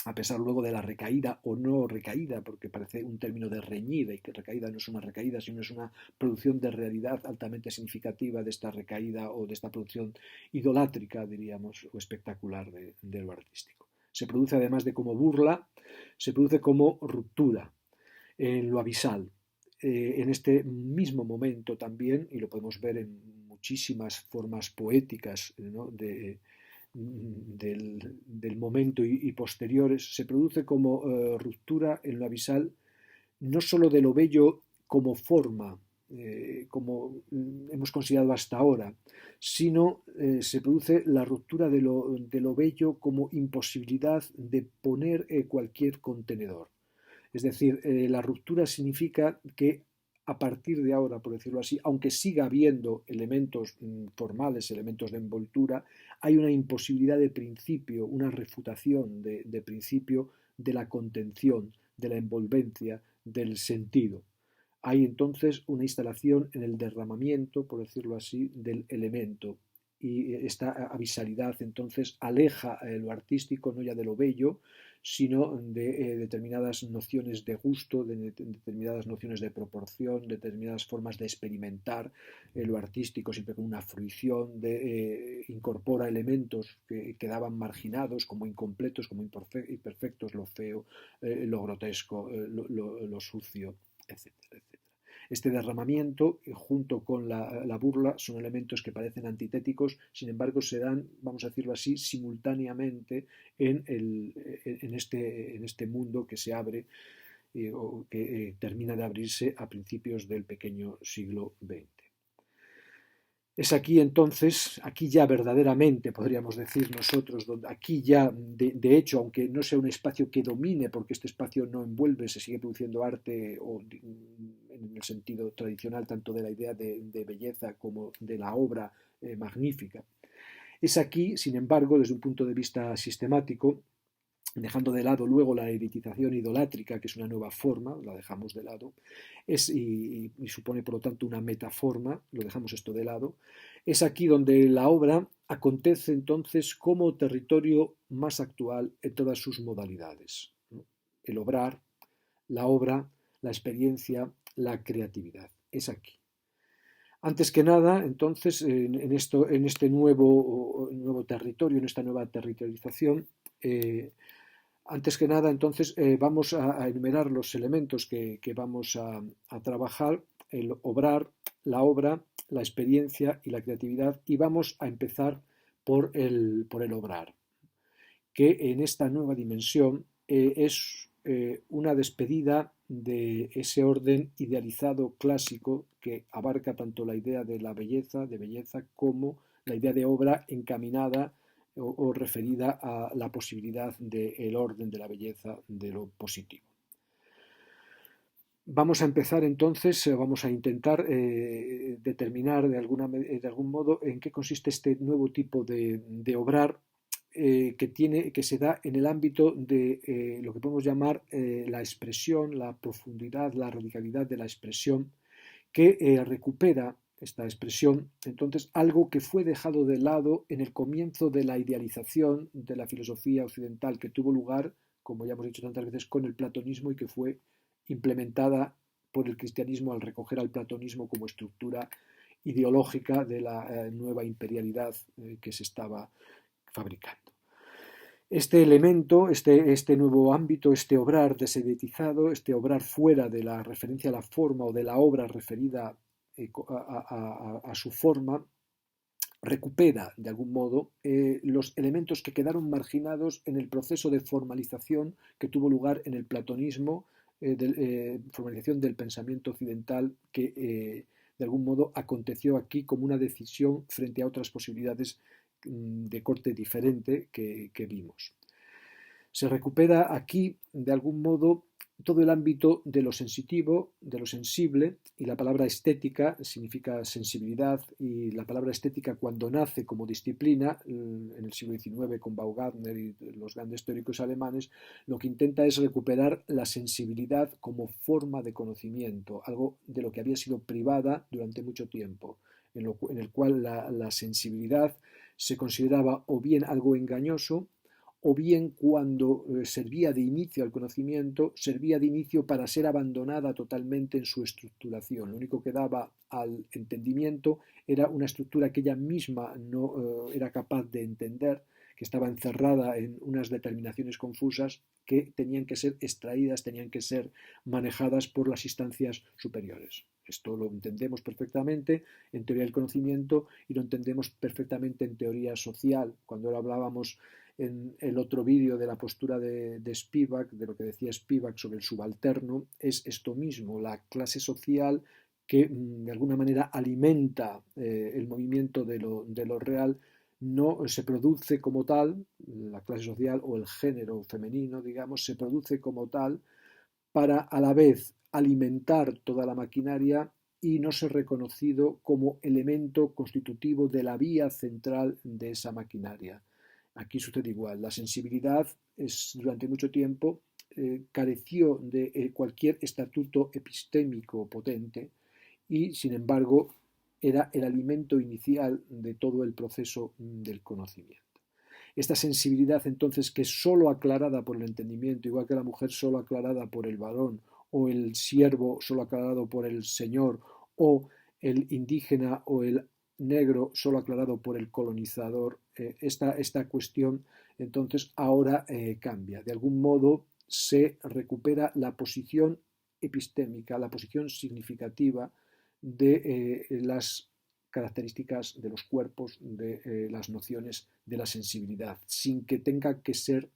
a pesar luego de la recaída o no recaída, porque parece un término de reñida y que recaída no es una recaída, sino es una producción de realidad altamente significativa de esta recaída o de esta producción idolátrica, diríamos, o espectacular de lo artístico. Se produce además de como burla, se produce como ruptura en lo abisal. En este mismo momento también, y lo podemos ver en muchísimas formas poéticas, ¿no? del momento y posteriores, se produce como ruptura en lo abisal, no sólo de lo bello como forma, como hemos considerado hasta ahora, sino se produce la ruptura de lo bello como imposibilidad de poner cualquier contenedor. Es decir, la ruptura significa que a partir de ahora, por decirlo así, aunque siga habiendo elementos formales, elementos de envoltura, hay una imposibilidad de principio, una refutación de principio de la contención, de la envolvencia, del sentido. Hay entonces una instalación en el derramamiento, por decirlo así, del elemento. Y esta avisalidad entonces aleja lo artístico no ya de lo bello, sino de determinadas nociones de gusto, de determinadas nociones de proporción, de determinadas formas de experimentar lo artístico siempre con una fruición, incorpora elementos que quedaban marginados como incompletos, como imperfectos, lo feo, lo grotesco, lo sucio, etcétera, etcétera. Este derramamiento, junto con la burla, son elementos que parecen antitéticos, sin embargo se dan, vamos a decirlo así, simultáneamente en este mundo que se abre o que termina de abrirse a principios del pequeño siglo XX. Es aquí entonces, aquí ya verdaderamente podríamos decir nosotros, donde aquí ya, de hecho, aunque no sea un espacio que domine, porque este espacio no envuelve, se sigue produciendo arte en el sentido tradicional, tanto de la idea de belleza como de la obra magnífica. Es aquí, sin embargo, desde un punto de vista sistemático, dejando de lado luego la eritización idolátrica, que es una nueva forma, la dejamos de lado, y supone por lo tanto una metaforma, lo dejamos esto de lado, es aquí donde la obra acontece entonces como territorio más actual en todas sus modalidades, ¿no? El obrar, la obra, la experiencia, la creatividad, es aquí. Antes que nada, entonces, en este nuevo territorio, en esta nueva territorialización, antes que nada, entonces, vamos a enumerar los elementos que vamos a trabajar, el obrar, la obra, la experiencia y la creatividad, y vamos a empezar por el obrar, que en esta nueva dimensión es una despedida de ese orden idealizado clásico que abarca tanto la idea de la belleza, como la idea de obra encaminada o referida a la posibilidad del orden de la belleza, de lo positivo. Vamos a empezar entonces, vamos a intentar determinar de algún modo en qué consiste este nuevo tipo de obrar que se da en el ámbito de lo que podemos llamar la expresión, la profundidad, la radicalidad de la expresión, que recupera esta expresión, entonces, algo que fue dejado de lado en el comienzo de la idealización de la filosofía occidental que tuvo lugar, como ya hemos dicho tantas veces, con el platonismo y que fue implementada por el cristianismo al recoger al platonismo como estructura ideológica de la nueva imperialidad que se estaba fabricando. Este elemento, este nuevo ámbito, este obrar desedetizado, este obrar fuera de la referencia a la forma o de la obra referida a su forma, recupera de algún modo los elementos que quedaron marginados en el proceso de formalización que tuvo lugar en el platonismo, formalización del pensamiento occidental que de algún modo aconteció aquí como una decisión frente a otras posibilidades de corte diferente que vimos. Se recupera aquí, de algún modo, todo el ámbito de lo sensitivo, de lo sensible, y la palabra estética significa sensibilidad, y la palabra estética cuando nace como disciplina, en el siglo XIX con Baumgartner y los grandes teóricos alemanes, lo que intenta es recuperar la sensibilidad como forma de conocimiento, algo de lo que había sido privada durante mucho tiempo, en el cual la sensibilidad se consideraba o bien algo engañoso, o bien cuando servía de inicio al conocimiento, servía de inicio para ser abandonada totalmente en su estructuración. Lo único que daba al entendimiento era una estructura que ella misma no era capaz de entender, que estaba encerrada en unas determinaciones confusas que tenían que ser extraídas, tenían que ser manejadas por las instancias superiores. Esto lo entendemos perfectamente en teoría del conocimiento y lo entendemos perfectamente en teoría social. Cuando hablábamos en el otro vídeo de la postura de Spivak, de lo que decía Spivak sobre el subalterno, es esto mismo, la clase social que de alguna manera alimenta el movimiento de lo real, no se produce como tal, la clase social o el género femenino, digamos, se produce como tal para a la vez alimentar toda la maquinaria y no ser reconocido como elemento constitutivo de la vía central de esa maquinaria. Aquí sucede igual. La sensibilidad durante mucho tiempo careció de cualquier estatuto epistémico potente y, sin embargo, era el alimento inicial de todo el proceso del conocimiento. Esta sensibilidad, entonces, que es sólo aclarada por el entendimiento, igual que la mujer sólo aclarada por el varón, o el siervo sólo aclarado por el señor, o el indígena o el negro solo aclarado por el colonizador, esta cuestión entonces ahora cambia. De algún modo se recupera la posición epistémica, la posición significativa de las características de los cuerpos, de las nociones de la sensibilidad, sin que tenga que ser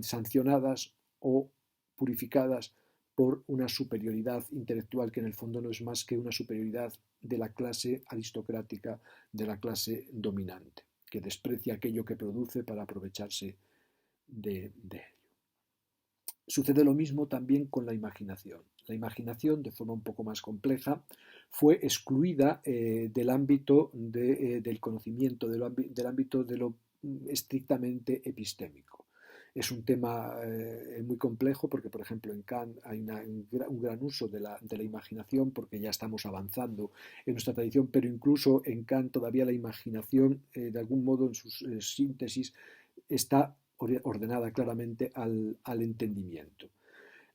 sancionadas o purificadas por una superioridad intelectual que en el fondo no es más que una superioridad de la clase aristocrática, de la clase dominante, que desprecia aquello que produce para aprovecharse de ello. Sucede lo mismo también con la imaginación. La imaginación, de forma un poco más compleja, fue excluida del ámbito del conocimiento, del ámbito de lo estrictamente epistémico. Es un tema muy complejo porque, por ejemplo, en Kant hay un gran uso de la imaginación porque ya estamos avanzando en nuestra tradición, pero incluso en Kant todavía la imaginación, de algún modo en sus síntesis, está ordenada claramente al entendimiento.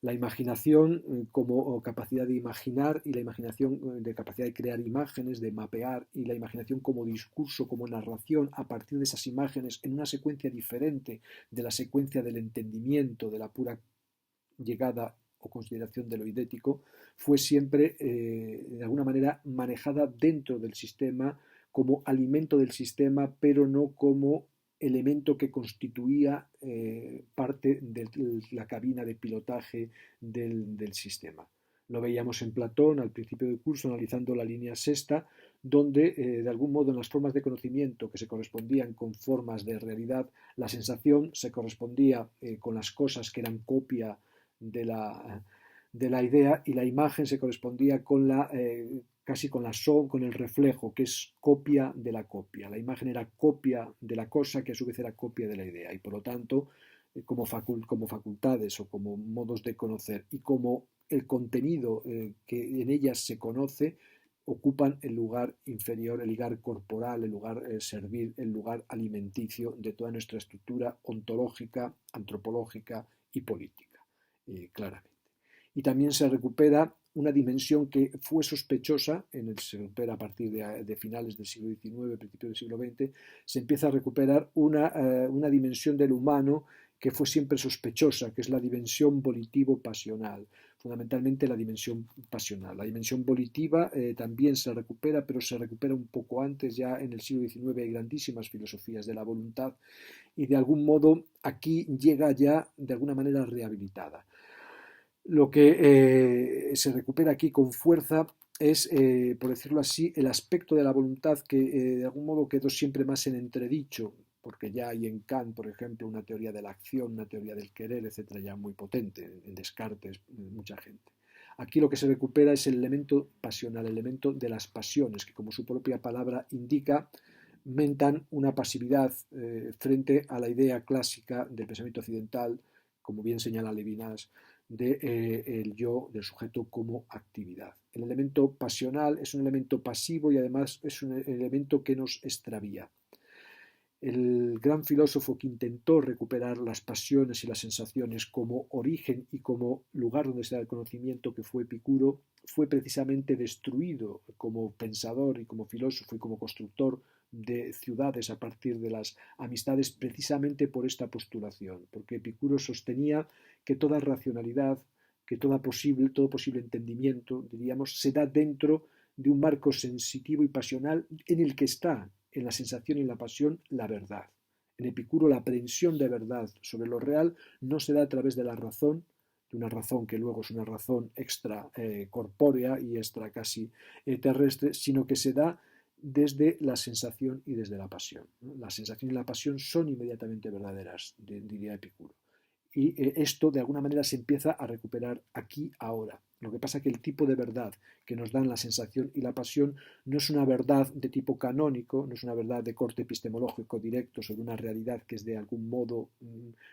La imaginación como capacidad de imaginar y la imaginación de capacidad de crear imágenes, de mapear, y la imaginación como discurso, como narración a partir de esas imágenes en una secuencia diferente de la secuencia del entendimiento, de la pura llegada o consideración de lo idético, fue siempre de alguna manera manejada dentro del sistema como alimento del sistema, pero no como elemento que constituía parte de la cabina de pilotaje del sistema. Lo veíamos en Platón al principio del curso, analizando la línea sexta, donde de algún modo en las formas de conocimiento que se correspondían con formas de realidad, la sensación se correspondía con las cosas que eran copia de la idea, y la imagen se correspondía con casi con con el reflejo, que es copia de la copia. La imagen era copia de la cosa, que a su vez era copia de la idea, y por lo tanto, como facultades o como modos de conocer y como el contenido que en ellas se conoce, ocupan el lugar inferior, el lugar corporal, el lugar servil, el lugar alimenticio de toda nuestra estructura ontológica, antropológica y política, claramente. Y también se recupera una dimensión que fue sospechosa, se recupera a partir de finales del siglo XIX, principios del siglo XX, se empieza a recuperar una dimensión del humano que fue siempre sospechosa, que es la dimensión volitivo-pasional, fundamentalmente la dimensión pasional. La dimensión volitiva también se recupera, pero se recupera un poco antes, ya en el siglo XIX hay grandísimas filosofías de la voluntad, y de algún modo aquí llega ya de alguna manera rehabilitada. Lo que se recupera aquí con fuerza es, por decirlo así, el aspecto de la voluntad que de algún modo quedó siempre más en entredicho, porque ya hay en Kant, por ejemplo, una teoría de la acción, una teoría del querer, etcétera, ya muy potente, en Descartes, mucha gente. Aquí lo que se recupera es el elemento pasional, el elemento de las pasiones, que como su propia palabra indica, mentan una pasividad frente a la idea clásica del pensamiento occidental, como bien señala Levinas, del yo, del sujeto como actividad. El elemento pasional es un elemento pasivo y además es un elemento que nos extravía. El gran filósofo que intentó recuperar las pasiones y las sensaciones como origen y como lugar donde se da el conocimiento, que fue Epicuro, fue precisamente destruido como pensador y como filósofo y como constructor de ciudades a partir de las amistades, precisamente por esta postulación, porque Epicuro sostenía que toda racionalidad, que todo posible entendimiento, diríamos, se da dentro de un marco sensitivo y pasional en el que está, en la sensación y en la pasión, la verdad. En Epicuro la aprehensión de verdad sobre lo real no se da a través de la razón, de una razón que luego es una razón extra corpórea y extra casi terrestre, sino que se da desde la sensación y desde la pasión. La sensación y la pasión son inmediatamente verdaderas, diría Epicuro. Y esto de alguna manera se empieza a recuperar aquí, ahora. Lo que pasa es que el tipo de verdad que nos dan la sensación y la pasión no es una verdad de tipo canónico, no es una verdad de corte epistemológico directo sobre una realidad que es de algún modo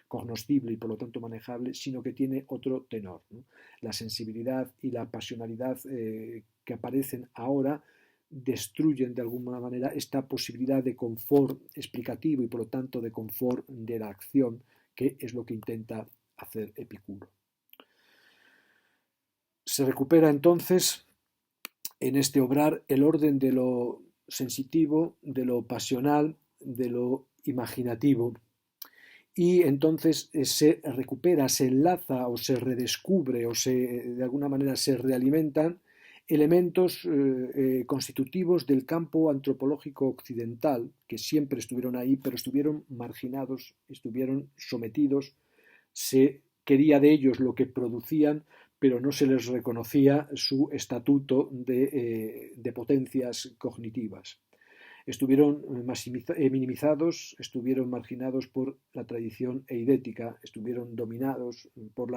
cognoscible y por lo tanto manejable, sino que tiene otro tenor, ¿no? La sensibilidad y la pasionalidad que aparecen ahora destruyen de alguna manera esta posibilidad de confort explicativo y por lo tanto de confort de la acción, que es lo que intenta hacer Epicuro. Se recupera entonces en este obrar el orden de lo sensitivo, de lo pasional, de lo imaginativo, y entonces se recupera, se enlaza o se redescubre o de alguna manera se realimentan elementos constitutivos del campo antropológico occidental, que siempre estuvieron ahí, pero estuvieron marginados, estuvieron sometidos, se quería de ellos lo que producían, pero no se les reconocía su estatuto de potencias cognitivas. Estuvieron minimizados, estuvieron marginados por la tradición eidética, estuvieron dominados por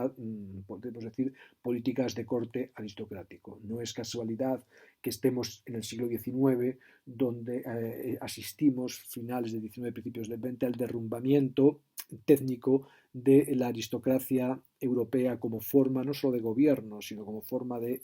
podemos decir, políticas de corte aristocrático. No es casualidad que estemos en el siglo XIX, donde asistimos, finales del XIX, principios del XX, al derrumbamiento técnico de la aristocracia europea como forma no solo de gobierno, sino como forma de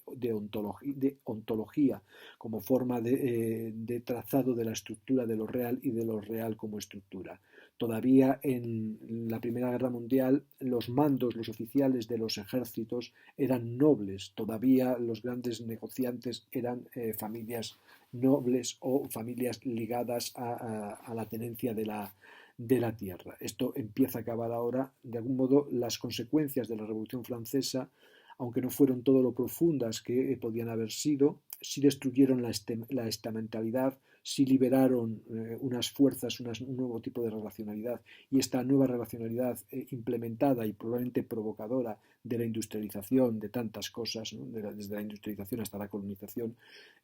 ontología, como forma de trazado de la estructura de lo real y de lo real como estructura. Todavía en la Primera Guerra Mundial los mandos, los oficiales de los ejércitos eran nobles, todavía los grandes negociantes eran familias nobles o familias ligadas a la tenencia de la tierra. Esto empieza a acabar ahora. De algún modo, las consecuencias de la Revolución Francesa, aunque no fueron todo lo profundas que podían haber sido, sí destruyeron la estamentalidad, sí liberaron unas fuerzas, un nuevo tipo de relacionalidad, y esta nueva relacionalidad implementada y probablemente provocadora de la industrialización, de tantas cosas, ¿no? Desde la industrialización hasta la colonización,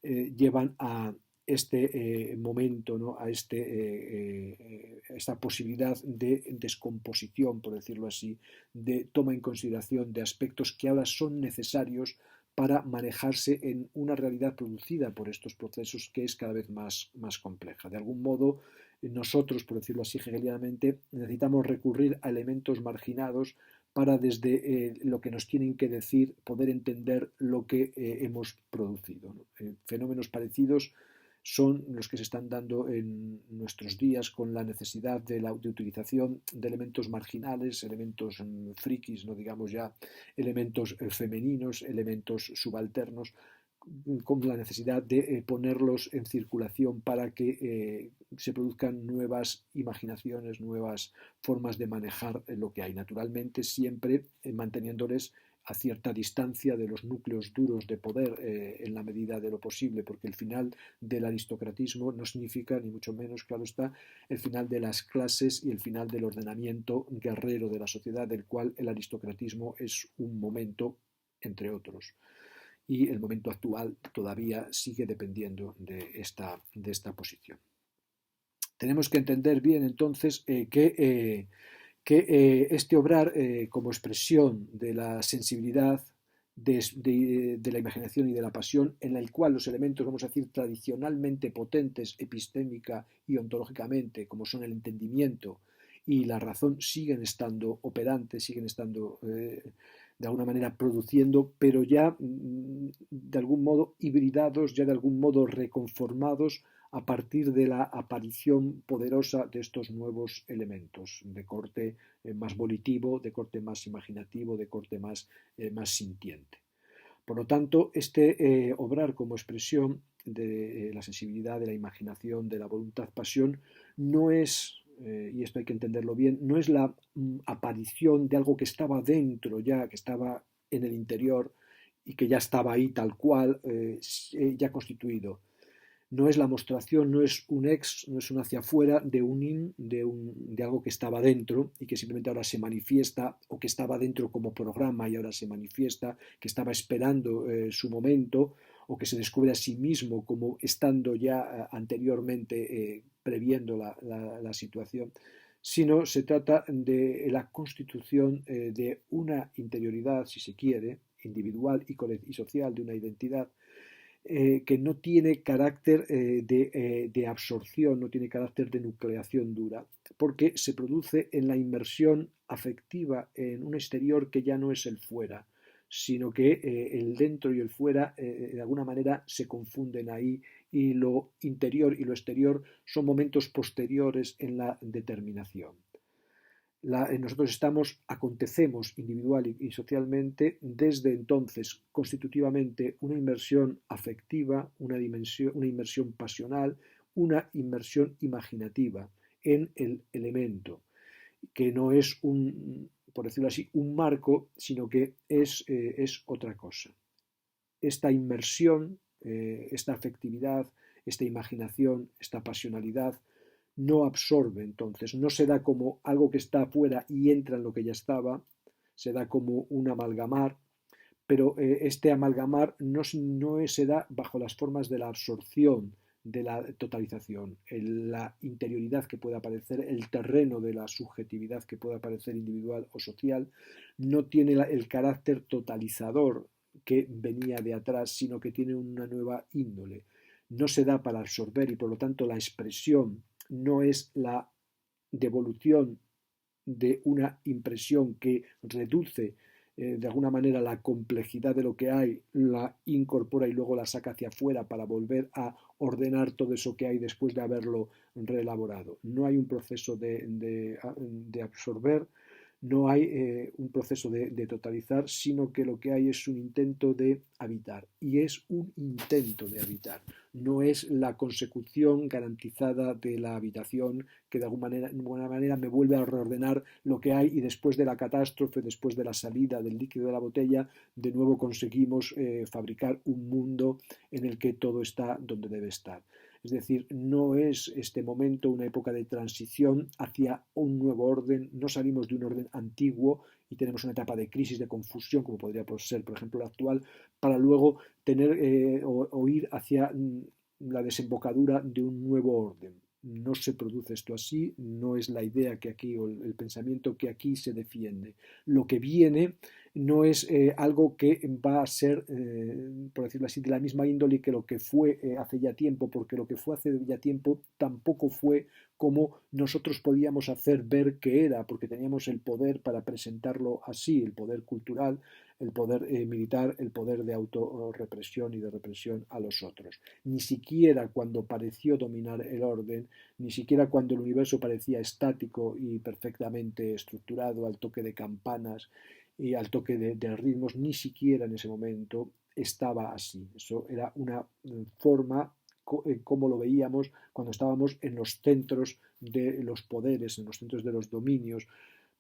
llevan a este momento, ¿no? A esta posibilidad de descomposición, por decirlo así, de toma en consideración de aspectos que ahora son necesarios para manejarse en una realidad producida por estos procesos que es cada vez más compleja. De algún modo, nosotros, por decirlo así hegelianamente, necesitamos recurrir a elementos marginados para desde lo que nos tienen que decir poder entender lo que hemos producido, ¿no? Fenómenos parecidos son los que se están dando en nuestros días con la necesidad de utilización de elementos marginales, elementos frikis, no digamos ya elementos femeninos, elementos subalternos, con la necesidad de ponerlos en circulación para que se produzcan nuevas imaginaciones, nuevas formas de manejar lo que hay. Naturalmente, siempre manteniéndoles a cierta distancia de los núcleos duros de poder en la medida de lo posible, porque el final del aristocratismo no significa, ni mucho menos, claro está, el final de las clases y el final del ordenamiento guerrero de la sociedad, del cual el aristocratismo es un momento, entre otros. Y el momento actual todavía sigue dependiendo de esta posición. Tenemos que entender bien entonces que este obrar como expresión de la sensibilidad, de la imaginación y de la pasión, en el cual los elementos, vamos a decir, tradicionalmente potentes epistémica y ontológicamente, como son el entendimiento y la razón, siguen estando operantes, siguen estando de alguna manera produciendo, pero ya de algún modo hibridados, ya de algún modo reconformados a partir de la aparición poderosa de estos nuevos elementos de corte más volitivo, de corte más imaginativo, de corte más sintiente. Por lo tanto, este obrar como expresión de la sensibilidad, de la imaginación, de la voluntad-pasión, no es, y esto hay que entenderlo bien, no es la aparición de algo que estaba dentro ya, que estaba en el interior y que ya estaba ahí tal cual, ya constituido. No es la mostración, no es un ex, no es un hacia afuera de un in, de algo que estaba dentro y que simplemente ahora se manifiesta, o que estaba dentro como programa y ahora se manifiesta, que estaba esperando su momento, o que se descubre a sí mismo como estando ya anteriormente previendo la situación, sino se trata de la constitución de una interioridad, si se quiere, individual y social, de una identidad que no tiene carácter de absorción, no tiene carácter de nucleación dura, porque se produce en la inmersión afectiva en un exterior que ya no es el fuera, sino que el dentro y el fuera de alguna manera se confunden ahí, y lo interior y lo exterior son momentos posteriores en la determinación. Nosotros acontecemos individual y socialmente desde entonces, constitutivamente, una inmersión afectiva, una inmersión pasional, una inmersión imaginativa en el elemento. que no es por decirlo así, un marco, sino que es otra cosa. Esta inmersión, esta afectividad, esta imaginación, esta pasionalidad, no absorbe entonces, no se da como algo que está afuera y entra en lo que ya estaba, se da como un amalgamar, pero este amalgamar no se da bajo las formas de la absorción, de la totalización, la interioridad que pueda aparecer, el terreno de la subjetividad que pueda aparecer individual o social, no tiene el carácter totalizador que venía de atrás, sino que tiene una nueva índole. No se da para absorber y por lo tanto la expresión no es la devolución de una impresión que reduce de alguna manera la complejidad de lo que hay, la incorpora y luego la saca hacia afuera para volver a ordenar todo eso que hay después de haberlo reelaborado. No hay un proceso de absorber, no hay un proceso de totalizar, sino que lo que hay es un intento de habitar. Y es un intento de habitar. No es la consecución garantizada de la habitación que de alguna manera me vuelve a reordenar lo que hay y después de la catástrofe, después de la salida del líquido de la botella, de nuevo conseguimos fabricar un mundo en el que todo está donde debe estar. Es decir, no es este momento una época de transición hacia un nuevo orden, no salimos de un orden antiguo y tenemos una etapa de crisis, de confusión, como podría ser, por ejemplo, la actual, para luego tener o ir hacia la desembocadura de un nuevo orden. No se produce esto así, no es la idea que aquí o el pensamiento que aquí se defiende. Lo que viene no es algo que va a ser, por decirlo así, de la misma índole que lo que fue hace ya tiempo, porque lo que fue hace ya tiempo tampoco fue como nosotros podíamos hacer ver que era, porque teníamos el poder para presentarlo así, el poder cultural, el poder militar, el poder de autorrepresión y de represión a los otros. Ni siquiera cuando pareció dominar el orden, ni siquiera cuando el universo parecía estático y perfectamente estructurado al toque de campanas y al toque de ritmos, ni siquiera en ese momento estaba así. Eso era una forma como lo veíamos cuando estábamos en los centros de los poderes, en los centros de los dominios,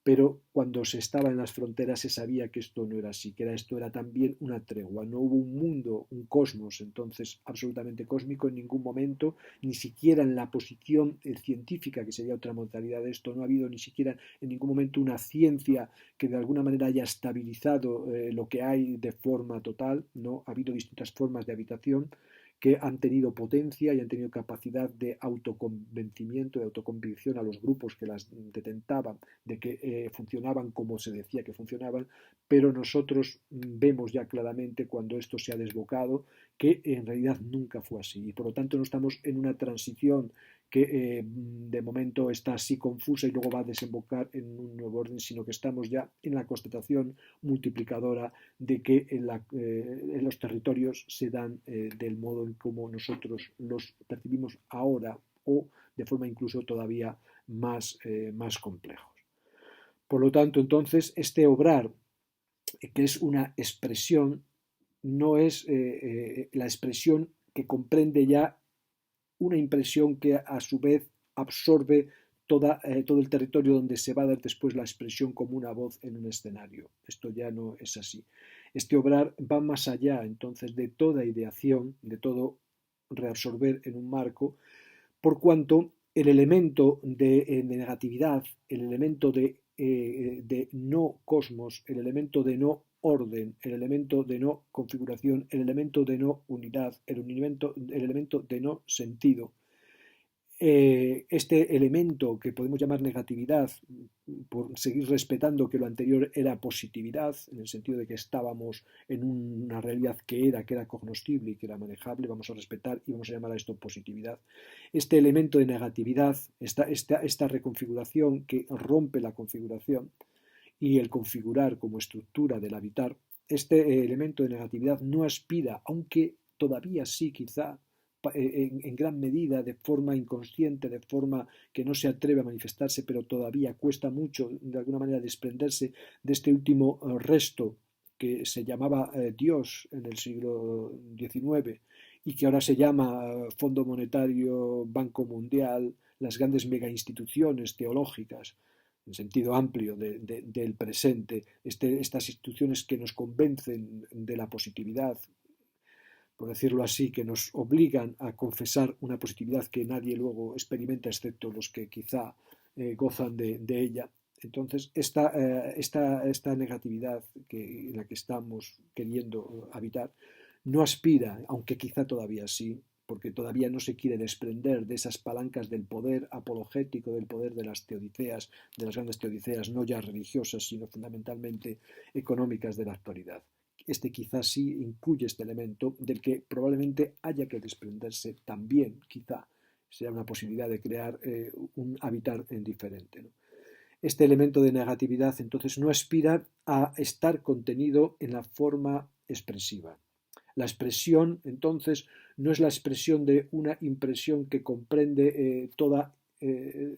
pero cuando se estaba en las fronteras se sabía que esto no era así, que esto era también una tregua. No hubo un mundo, un cosmos, entonces absolutamente cósmico en ningún momento, ni siquiera en la posición científica, que sería otra modalidad de esto, no ha habido ni siquiera en ningún momento una ciencia que de alguna manera haya estabilizado lo que hay de forma total, no ha habido distintas formas de habitación que han tenido potencia y han tenido capacidad de autoconvencimiento, de autoconvicción a los grupos que las detentaban, de que funcionaban como se decía que funcionaban, pero nosotros vemos ya claramente cuando esto se ha desbocado que en realidad nunca fue así y por lo tanto no estamos en una transición que de momento está así confusa y luego va a desembocar en un nuevo orden, sino que estamos ya en la constatación multiplicadora de que en los territorios se dan del modo en como nosotros los percibimos ahora o de forma incluso todavía más complejos. Por lo tanto, entonces, este obrar, que es una expresión, no es la expresión que comprende ya una impresión que a su vez absorbe todo el territorio donde se va a dar después la expresión como una voz en un escenario. Esto ya no es así. Este obrar va más allá entonces de toda ideación, de todo reabsorber en un marco, por cuanto el elemento de negatividad, el elemento de no cosmos, el elemento de no orden, el elemento de no configuración, el elemento de no unidad, el elemento de no sentido, este elemento que podemos llamar negatividad, por seguir respetando que lo anterior era positividad, en el sentido de que estábamos en una realidad que era cognoscible y que era manejable, vamos a respetar y vamos a llamar a esto positividad. Este elemento de negatividad, esta reconfiguración que rompe la configuración y el configurar como estructura del habitar, este elemento de negatividad no aspira, aunque todavía sí quizá en gran medida, de forma inconsciente, de forma que no se atreve a manifestarse, pero todavía cuesta mucho, de alguna manera, desprenderse de este último resto que se llamaba Dios en el siglo XIX y que ahora se llama Fondo Monetario, Banco Mundial, las grandes megainstituciones teológicas. en sentido amplio del presente, estas instituciones que nos convencen de la positividad, por decirlo así, que nos obligan a confesar una positividad que nadie luego experimenta excepto los que quizá gozan de ella. Entonces, esta negatividad en la que estamos queriendo habitar no aspira, aunque quizá todavía sí, porque todavía no se quiere desprender de esas palancas del poder apologético, del poder de las teodiceas, de las grandes teodiceas, no ya religiosas, sino fundamentalmente económicas de la actualidad. Este quizás sí incluye este elemento del que probablemente haya que desprenderse también, quizá sea una posibilidad de crear un hábitat diferente, ¿no? Este elemento de negatividad entonces no aspira a estar contenido en la forma expresiva. La expresión entonces no es la expresión de una impresión que comprende toda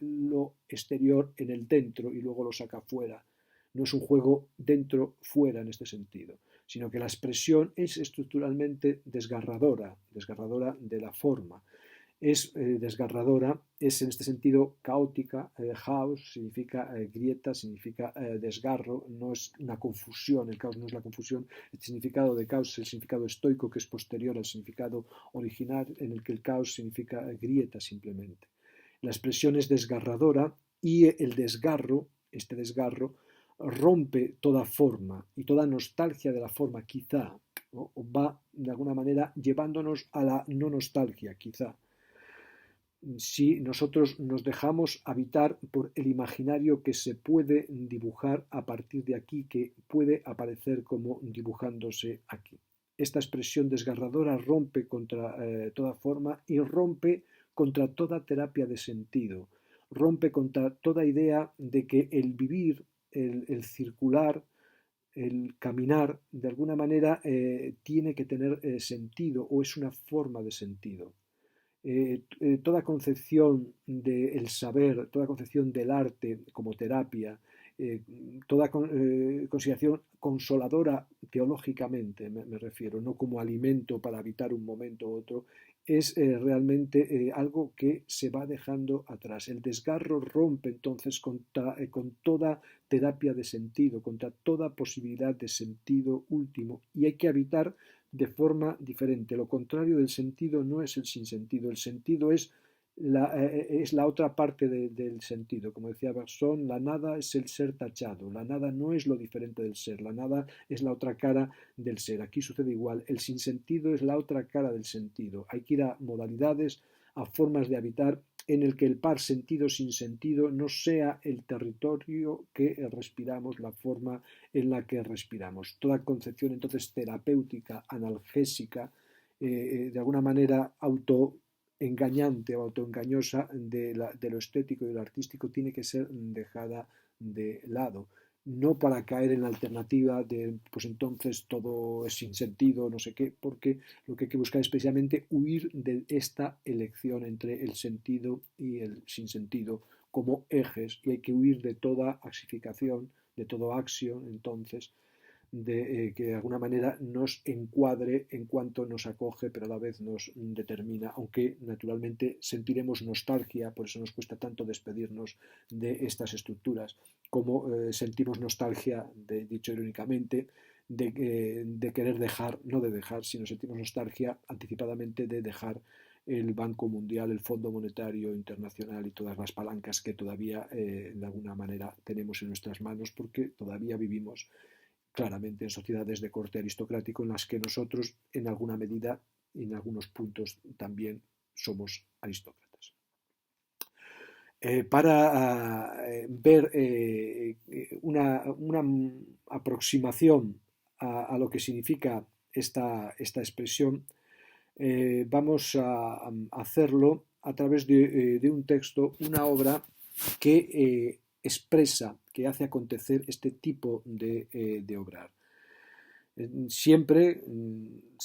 lo exterior en el dentro y luego lo saca fuera. No es un juego dentro-fuera en este sentido, sino que la expresión es estructuralmente desgarradora, desgarradora de la forma. Es desgarradora, es en este sentido caótica, caos significa grieta, significa desgarro, no es una confusión, el caos no es la confusión, el significado de caos es el significado estoico que es posterior al significado original en el que el caos significa grieta simplemente. La expresión es desgarradora y el desgarro, este desgarro, rompe toda forma y toda nostalgia de la forma quizá, ¿no? Va de alguna manera llevándonos a la no nostalgia quizá, si nosotros nos dejamos habitar por el imaginario que se puede dibujar a partir de aquí, que puede aparecer como dibujándose aquí. Esta expresión desgarradora rompe contra toda forma y rompe contra toda terapia de sentido, rompe contra toda idea de que el vivir, el circular, el caminar, de alguna manera tiene que tener sentido o es una forma de sentido. Toda concepción del saber, toda concepción del arte como terapia, eh, toda consideración consoladora teológicamente, me refiero, no como alimento para habitar un momento u otro, es realmente algo que se va dejando atrás. El desgarro rompe entonces con toda terapia de sentido, contra toda posibilidad de sentido último, y hay que habitar de forma diferente. Lo contrario del sentido no es el sinsentido, el sentido es la otra parte del sentido. Como decía Bergson, la nada es el ser tachado, la nada no es lo diferente del ser, la nada es la otra cara del ser. Aquí sucede igual, el sinsentido es la otra cara del sentido. Hay que ir a modalidades, a formas de habitar en el que el par sentido-sin sentido no sea el territorio que respiramos, la forma en la que respiramos. Toda concepción entonces terapéutica, analgésica, de alguna manera autoengañante o autoengañosa de lo estético y de lo artístico tiene que ser dejada de lado. No para caer en la alternativa de, pues entonces todo es sin sentido, no sé qué, porque lo que hay que buscar es precisamente huir de esta elección entre el sentido y el sinsentido como ejes, y hay que huir de toda axificación, de todo axio, entonces, que de alguna manera nos encuadre en cuanto nos acoge, pero a la vez nos determina, aunque naturalmente sentiremos nostalgia, por eso nos cuesta tanto despedirnos de estas estructuras, como sentimos nostalgia, dicho irónicamente, de querer dejar, no de dejar, sino sentimos nostalgia anticipadamente de dejar el Banco Mundial, el Fondo Monetario Internacional y todas las palancas que todavía de alguna manera tenemos en nuestras manos, porque todavía vivimos claramente en sociedades de corte aristocrático en las que nosotros en alguna medida y en algunos puntos también somos aristócratas. Para ver una aproximación a lo que significa esta expresión, vamos a hacerlo a través de un texto, una obra que expresa, que hace acontecer este tipo de obrar. Siempre,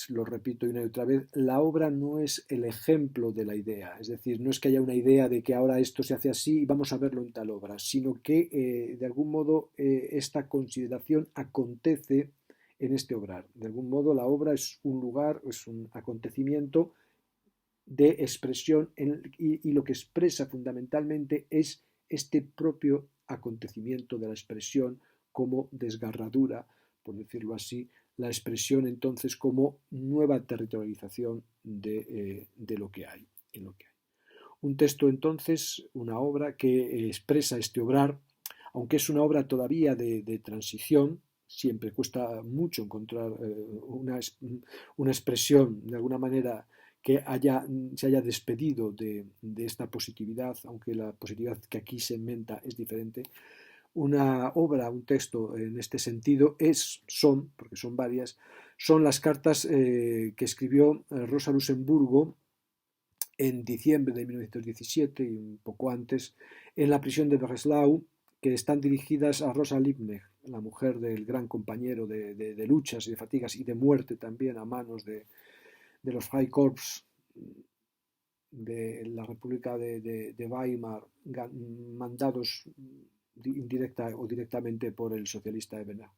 lo repito una y otra vez, la obra no es el ejemplo de la idea, es decir, no es que haya una idea de que ahora esto se hace así y vamos a verlo en tal obra, sino que de algún modo esta consideración acontece en este obrar. De algún modo la obra es un lugar, es un acontecimiento de expresión y lo que expresa fundamentalmente es este propio acontecimiento de la expresión como desgarradura, por decirlo así, la expresión entonces como nueva territorialización de lo que hay, en lo que hay. Un texto entonces, una obra que expresa este obrar, aunque es una obra todavía de transición, siempre cuesta mucho encontrar una expresión de alguna manera que se haya despedido de esta positividad, aunque la positividad que aquí se inventa es diferente. Una obra, un texto en este sentido porque son varias, son las cartas que escribió Rosa Luxemburgo en diciembre de 1917 y un poco antes en la prisión de Breslau, que están dirigidas a Rosa Liebknecht, la mujer del gran compañero de luchas y de fatigas y de muerte también a manos de los Freikorps de la República de Weimar, mandados indirecta o directamente por el socialista Ebener.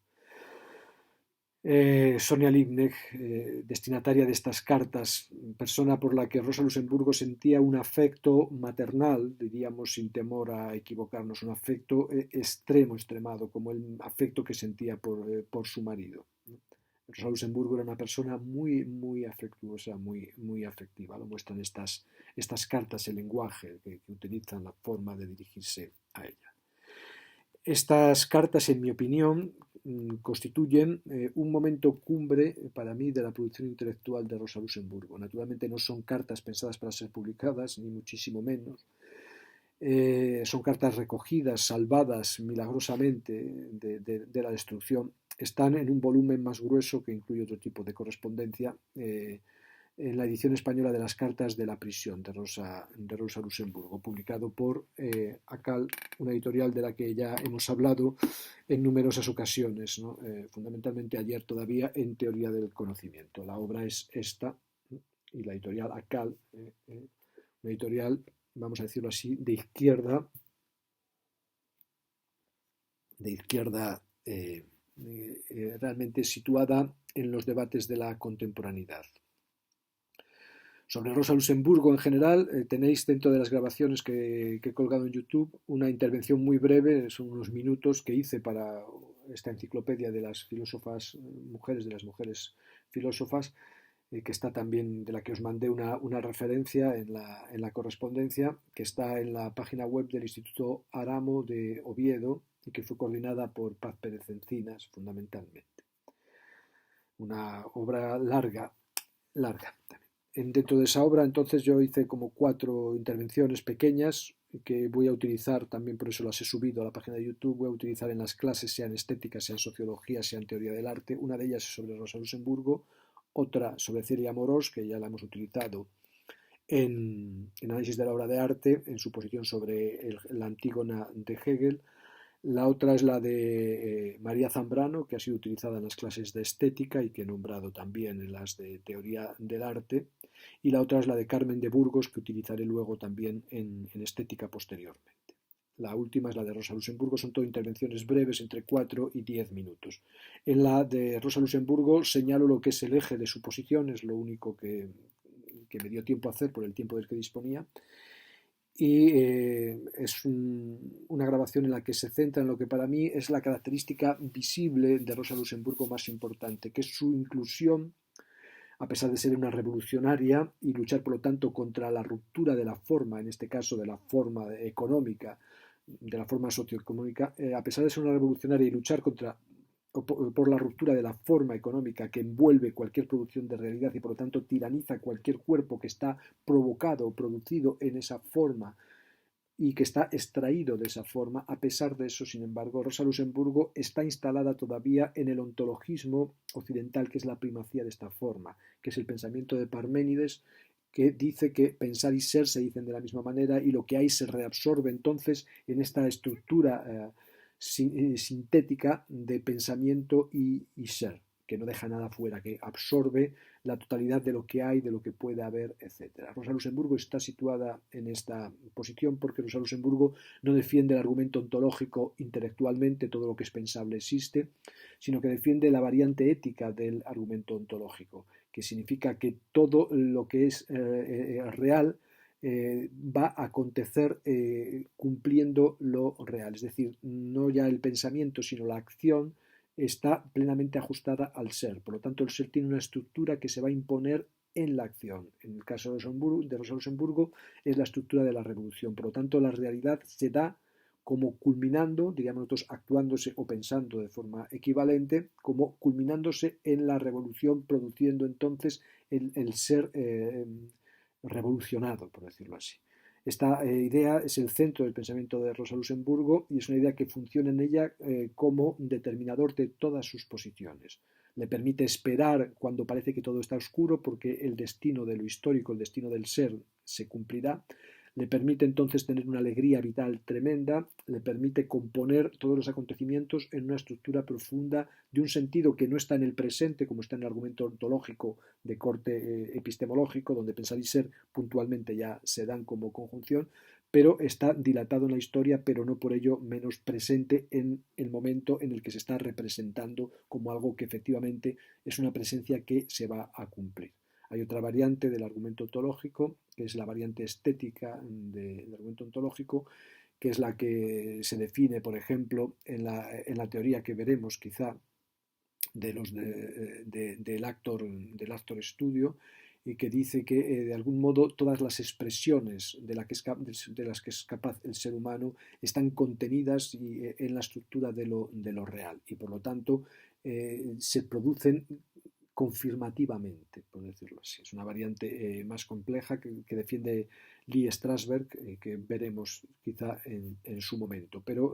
Sonia Liebknecht, destinataria de estas cartas, persona por la que Rosa Luxemburgo sentía un afecto maternal, diríamos sin temor a equivocarnos, un afecto extremado, como el afecto que sentía por su marido. Rosa Luxemburgo era una persona muy afectuosa, muy afectiva. Lo muestran estas cartas, el lenguaje que utilizan, la forma de dirigirse a ella. Estas cartas, en mi opinión, constituyen un momento cumbre para mí de la producción intelectual de Rosa Luxemburgo. Naturalmente no son cartas pensadas para ser publicadas, ni muchísimo menos. Son cartas recogidas, salvadas milagrosamente de la destrucción. Están en un volumen más grueso que incluye otro tipo de correspondencia, en la edición española de las cartas de la prisión de Rosa Luxemburgo, publicado por ACAL, una editorial de la que ya hemos hablado en numerosas ocasiones, ¿no? Fundamentalmente ayer todavía en Teoría del Conocimiento. La obra es esta, y la editorial ACAL, una editorial, vamos a decirlo así, de izquierda realmente situada en los debates de la contemporaneidad. Sobre Rosa Luxemburgo en general, tenéis dentro de las grabaciones que he colgado en YouTube una intervención muy breve, son unos minutos que hice para esta enciclopedia de las filósofas mujeres, de las mujeres filósofas, que está también, de la que os mandé una referencia en la correspondencia, que está en la página web del Instituto Aramo de Oviedo y que fue coordinada por Paz Pérez Encinas, fundamentalmente. Una obra larga también. Dentro de esa obra, entonces, yo hice como 4 intervenciones pequeñas que voy a utilizar, también por eso las he subido a la página de YouTube, voy a utilizar en las clases, sea en estética, sea en sociología, sea en teoría del arte. Una de ellas es sobre Rosa Luxemburgo, otra sobre Celia Morós, que ya la hemos utilizado en análisis de la obra de arte, en su posición sobre la Antígona de Hegel. La otra es la de María Zambrano, que ha sido utilizada en las clases de estética y que he nombrado también en las de teoría del arte. Y la otra es la de Carmen de Burgos, que utilizaré luego también en estética posteriormente. La última es la de Rosa Luxemburgo, son todo intervenciones breves, entre 4 y 10 minutos. En la de Rosa Luxemburgo señalo lo que es el eje de su posición, es lo único que me dio tiempo a hacer por el tiempo del que disponía. Y es una grabación en la que se centra en lo que para mí es la característica visible de Rosa Luxemburgo más importante, que es su inclusión, a pesar de ser una revolucionaria y luchar por lo tanto contra la ruptura de la forma, en este caso de la forma económica, de la forma socioeconómica, a pesar de ser una revolucionaria y luchar por la ruptura de la forma económica que envuelve cualquier producción de realidad y por lo tanto tiraniza cualquier cuerpo que está provocado o producido en esa forma y que está extraído de esa forma. A pesar de eso, sin embargo, Rosa Luxemburgo está instalada todavía en el ontologismo occidental, que es la primacía de esta forma, que es el pensamiento de Parménides, que dice que pensar y ser se dicen de la misma manera y lo que hay se reabsorbe entonces en esta estructura sintética de pensamiento y ser, que no deja nada fuera, que absorbe la totalidad de lo que hay, de lo que puede haber, etc. Rosa Luxemburgo está situada en esta posición porque Rosa Luxemburgo no defiende el argumento ontológico intelectualmente, todo lo que es pensable existe, sino que defiende la variante ética del argumento ontológico, que significa que todo lo que es real va a acontecer cumpliendo lo real. Es decir, no ya el pensamiento, sino la acción está plenamente ajustada al ser. Por lo tanto, el ser tiene una estructura que se va a imponer en la acción. En el caso de Rosa Luxemburgo es la estructura de la revolución. Por lo tanto, la realidad se da como culminando, diríamos nosotros, actuándose o pensando de forma equivalente, como culminándose en la revolución, produciendo entonces el ser revolucionado, por decirlo así. Esta idea es el centro del pensamiento de Rosa Luxemburgo y es una idea que funciona en ella como determinador de todas sus posiciones. Le permite esperar cuando parece que todo está oscuro porque el destino de lo histórico, el destino del ser, se cumplirá. Le permite entonces tener una alegría vital tremenda, le permite componer todos los acontecimientos en una estructura profunda de un sentido que no está en el presente, como está en el argumento ontológico de corte epistemológico, donde pensar y ser puntualmente ya se dan como conjunción, pero está dilatado en la historia, pero no por ello menos presente en el momento en el que se está representando como algo que efectivamente es una presencia que se va a cumplir. Hay otra variante del argumento ontológico, que es la variante estética del argumento ontológico, que es la que se define, por ejemplo, en la teoría que veremos quizá del actor estudio, y que dice que de algún modo todas las expresiones de las que es capaz el ser humano están contenidas en la estructura de lo real y por lo tanto se producen confirmativamente, por decirlo así. Es una variante más compleja que defiende Lee Strasberg, que veremos quizá en su momento. Pero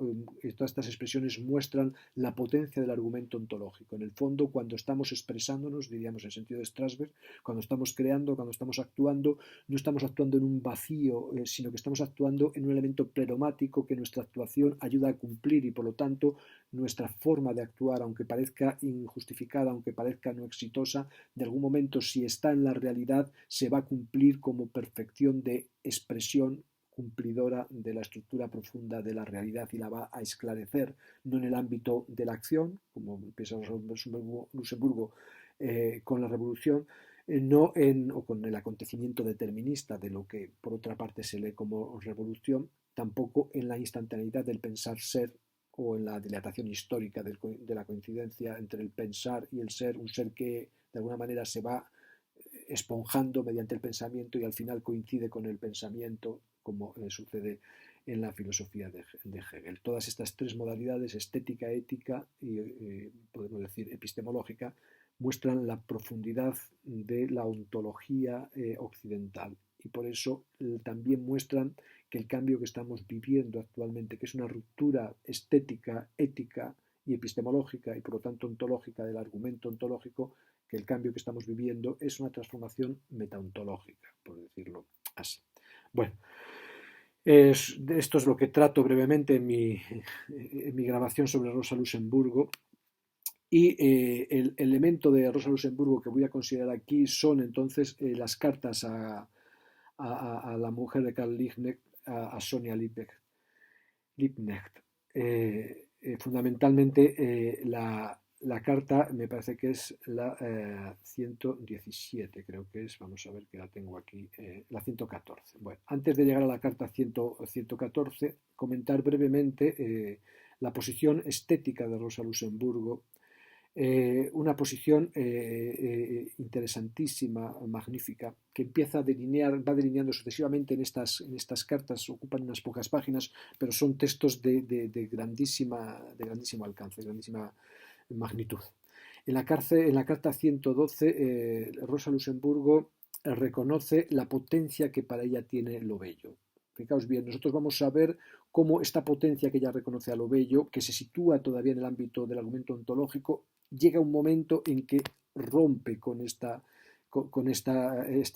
todas estas expresiones muestran la potencia del argumento ontológico. En el fondo, cuando estamos expresándonos, diríamos en sentido de Strasberg, cuando estamos creando, cuando estamos actuando, no estamos actuando en un vacío, sino que estamos actuando en un elemento pleromático que nuestra actuación ayuda a cumplir y por lo tanto nuestra forma de actuar, aunque parezca injustificada, aunque parezca no exitosa, de algún momento, si está en la realidad, se va a cumplir como perfección de expresión cumplidora de la estructura profunda de la realidad y la va a esclarecer, no en el ámbito de la acción, como piensa Luxemburgo con la revolución, no o con el acontecimiento determinista de lo que por otra parte se lee como revolución, tampoco en la instantaneidad del pensar ser o en la dilatación histórica de la coincidencia entre el pensar y el ser, un ser que de alguna manera se va esponjando mediante el pensamiento y al final coincide con el pensamiento, como sucede en la filosofía de Hegel. Todas estas tres modalidades, estética, ética y, podemos decir, epistemológica, muestran la profundidad de la ontología occidental y por eso también muestran que el cambio que estamos viviendo actualmente, que es una ruptura estética, ética y epistemológica y por lo tanto ontológica del argumento ontológico, que el cambio que estamos viviendo es una transformación metaontológica, por decirlo así. Bueno, esto es lo que trato brevemente en mi grabación sobre Rosa Luxemburgo. Y el elemento de Rosa Luxemburgo que voy a considerar aquí son entonces las cartas a la mujer de Karl Liebknecht, a Sonia Liebknecht. Fundamentalmente la carta me parece que es la 117, creo que es, vamos a ver que la tengo aquí, la 114. Bueno, antes de llegar a la carta 114, comentar brevemente la posición estética de Rosa Luxemburgo, una posición interesantísima, magnífica, que empieza a delinear, va delineando sucesivamente en estas cartas, ocupan unas pocas páginas, pero son textos de grandísimo alcance, grandísima magnitud. En la carta 112, Rosa Luxemburgo reconoce la potencia que para ella tiene lo bello. Fijaos bien, nosotros vamos a ver cómo esta potencia que ella reconoce a lo bello, que se sitúa todavía en el ámbito del argumento ontológico, llega un momento en que rompe con este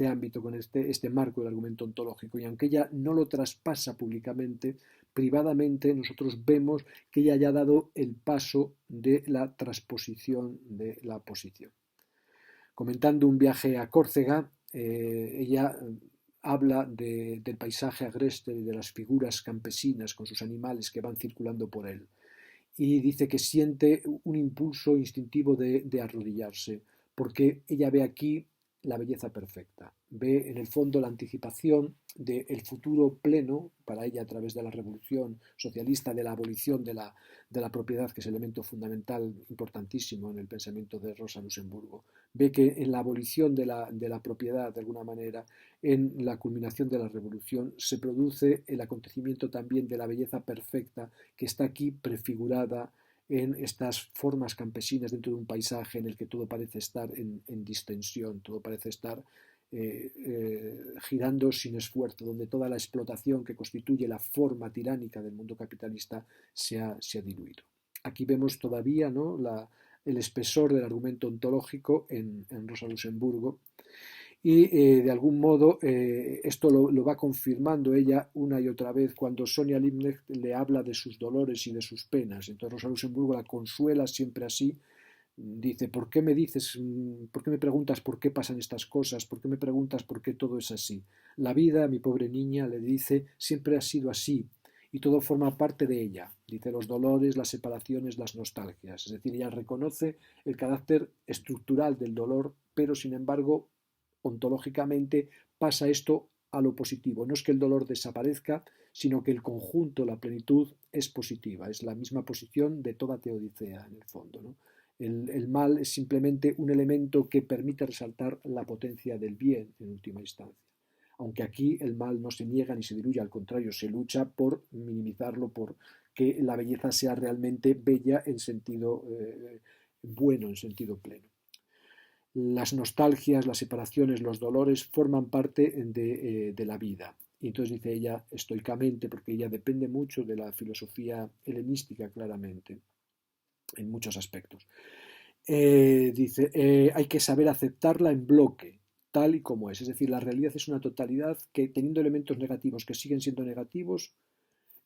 ámbito, con este marco del argumento ontológico. Y aunque ella no lo traspasa públicamente, privadamente nosotros vemos que ella ya ha dado el paso de la transposición de la posición. Comentando un viaje a Córcega, ella habla del paisaje agreste y de las figuras campesinas con sus animales que van circulando por él. Y dice que siente un impulso instintivo de arrodillarse, porque ella ve aquí la belleza perfecta, ve en el fondo la anticipación del futuro pleno, para ella a través de la revolución socialista, de la abolición de la propiedad, que es elemento fundamental importantísimo en el pensamiento de Rosa Luxemburgo. Ve que en la abolición de la propiedad, de alguna manera, en la culminación de la revolución, se produce el acontecimiento también de la belleza perfecta que está aquí prefigurada en estas formas campesinas dentro de un paisaje en el que todo parece estar en distensión, todo parece estar girando sin esfuerzo, donde toda la explotación que constituye la forma tiránica del mundo capitalista se ha diluido. Aquí vemos todavía, ¿no?, el espesor del argumento ontológico en Rosa Luxemburgo, y de algún modo esto lo va confirmando ella una y otra vez cuando Sonia Liebknecht le habla de sus dolores y de sus penas. Entonces Rosa Luxemburgo la consuela siempre así. Dice, ¿por qué me dices, por qué me preguntas por qué pasan estas cosas? ¿Por qué me preguntas por qué todo es así? La vida, mi pobre niña, le dice, siempre ha sido así y todo forma parte de ella. Dice, los dolores, las separaciones, las nostalgias. Es decir, ella reconoce el carácter estructural del dolor, pero sin embargo, ontológicamente pasa esto a lo positivo. No es que el dolor desaparezca, sino que el conjunto, la plenitud, es positiva. Es la misma posición de toda teodicea, en el fondo, ¿no? El mal es simplemente un elemento que permite resaltar la potencia del bien en última instancia. Aunque aquí el mal no se niega ni se diluye, al contrario, se lucha por minimizarlo, por que la belleza sea realmente bella en sentido bueno, en sentido pleno. Las nostalgias, las separaciones, los dolores forman parte de la vida. Y entonces dice ella estoicamente, porque ella depende mucho de la filosofía helenística claramente, en muchos aspectos. Dice, hay que saber aceptarla en bloque, tal y como es. Es decir, la realidad es una totalidad que, teniendo elementos negativos que siguen siendo negativos,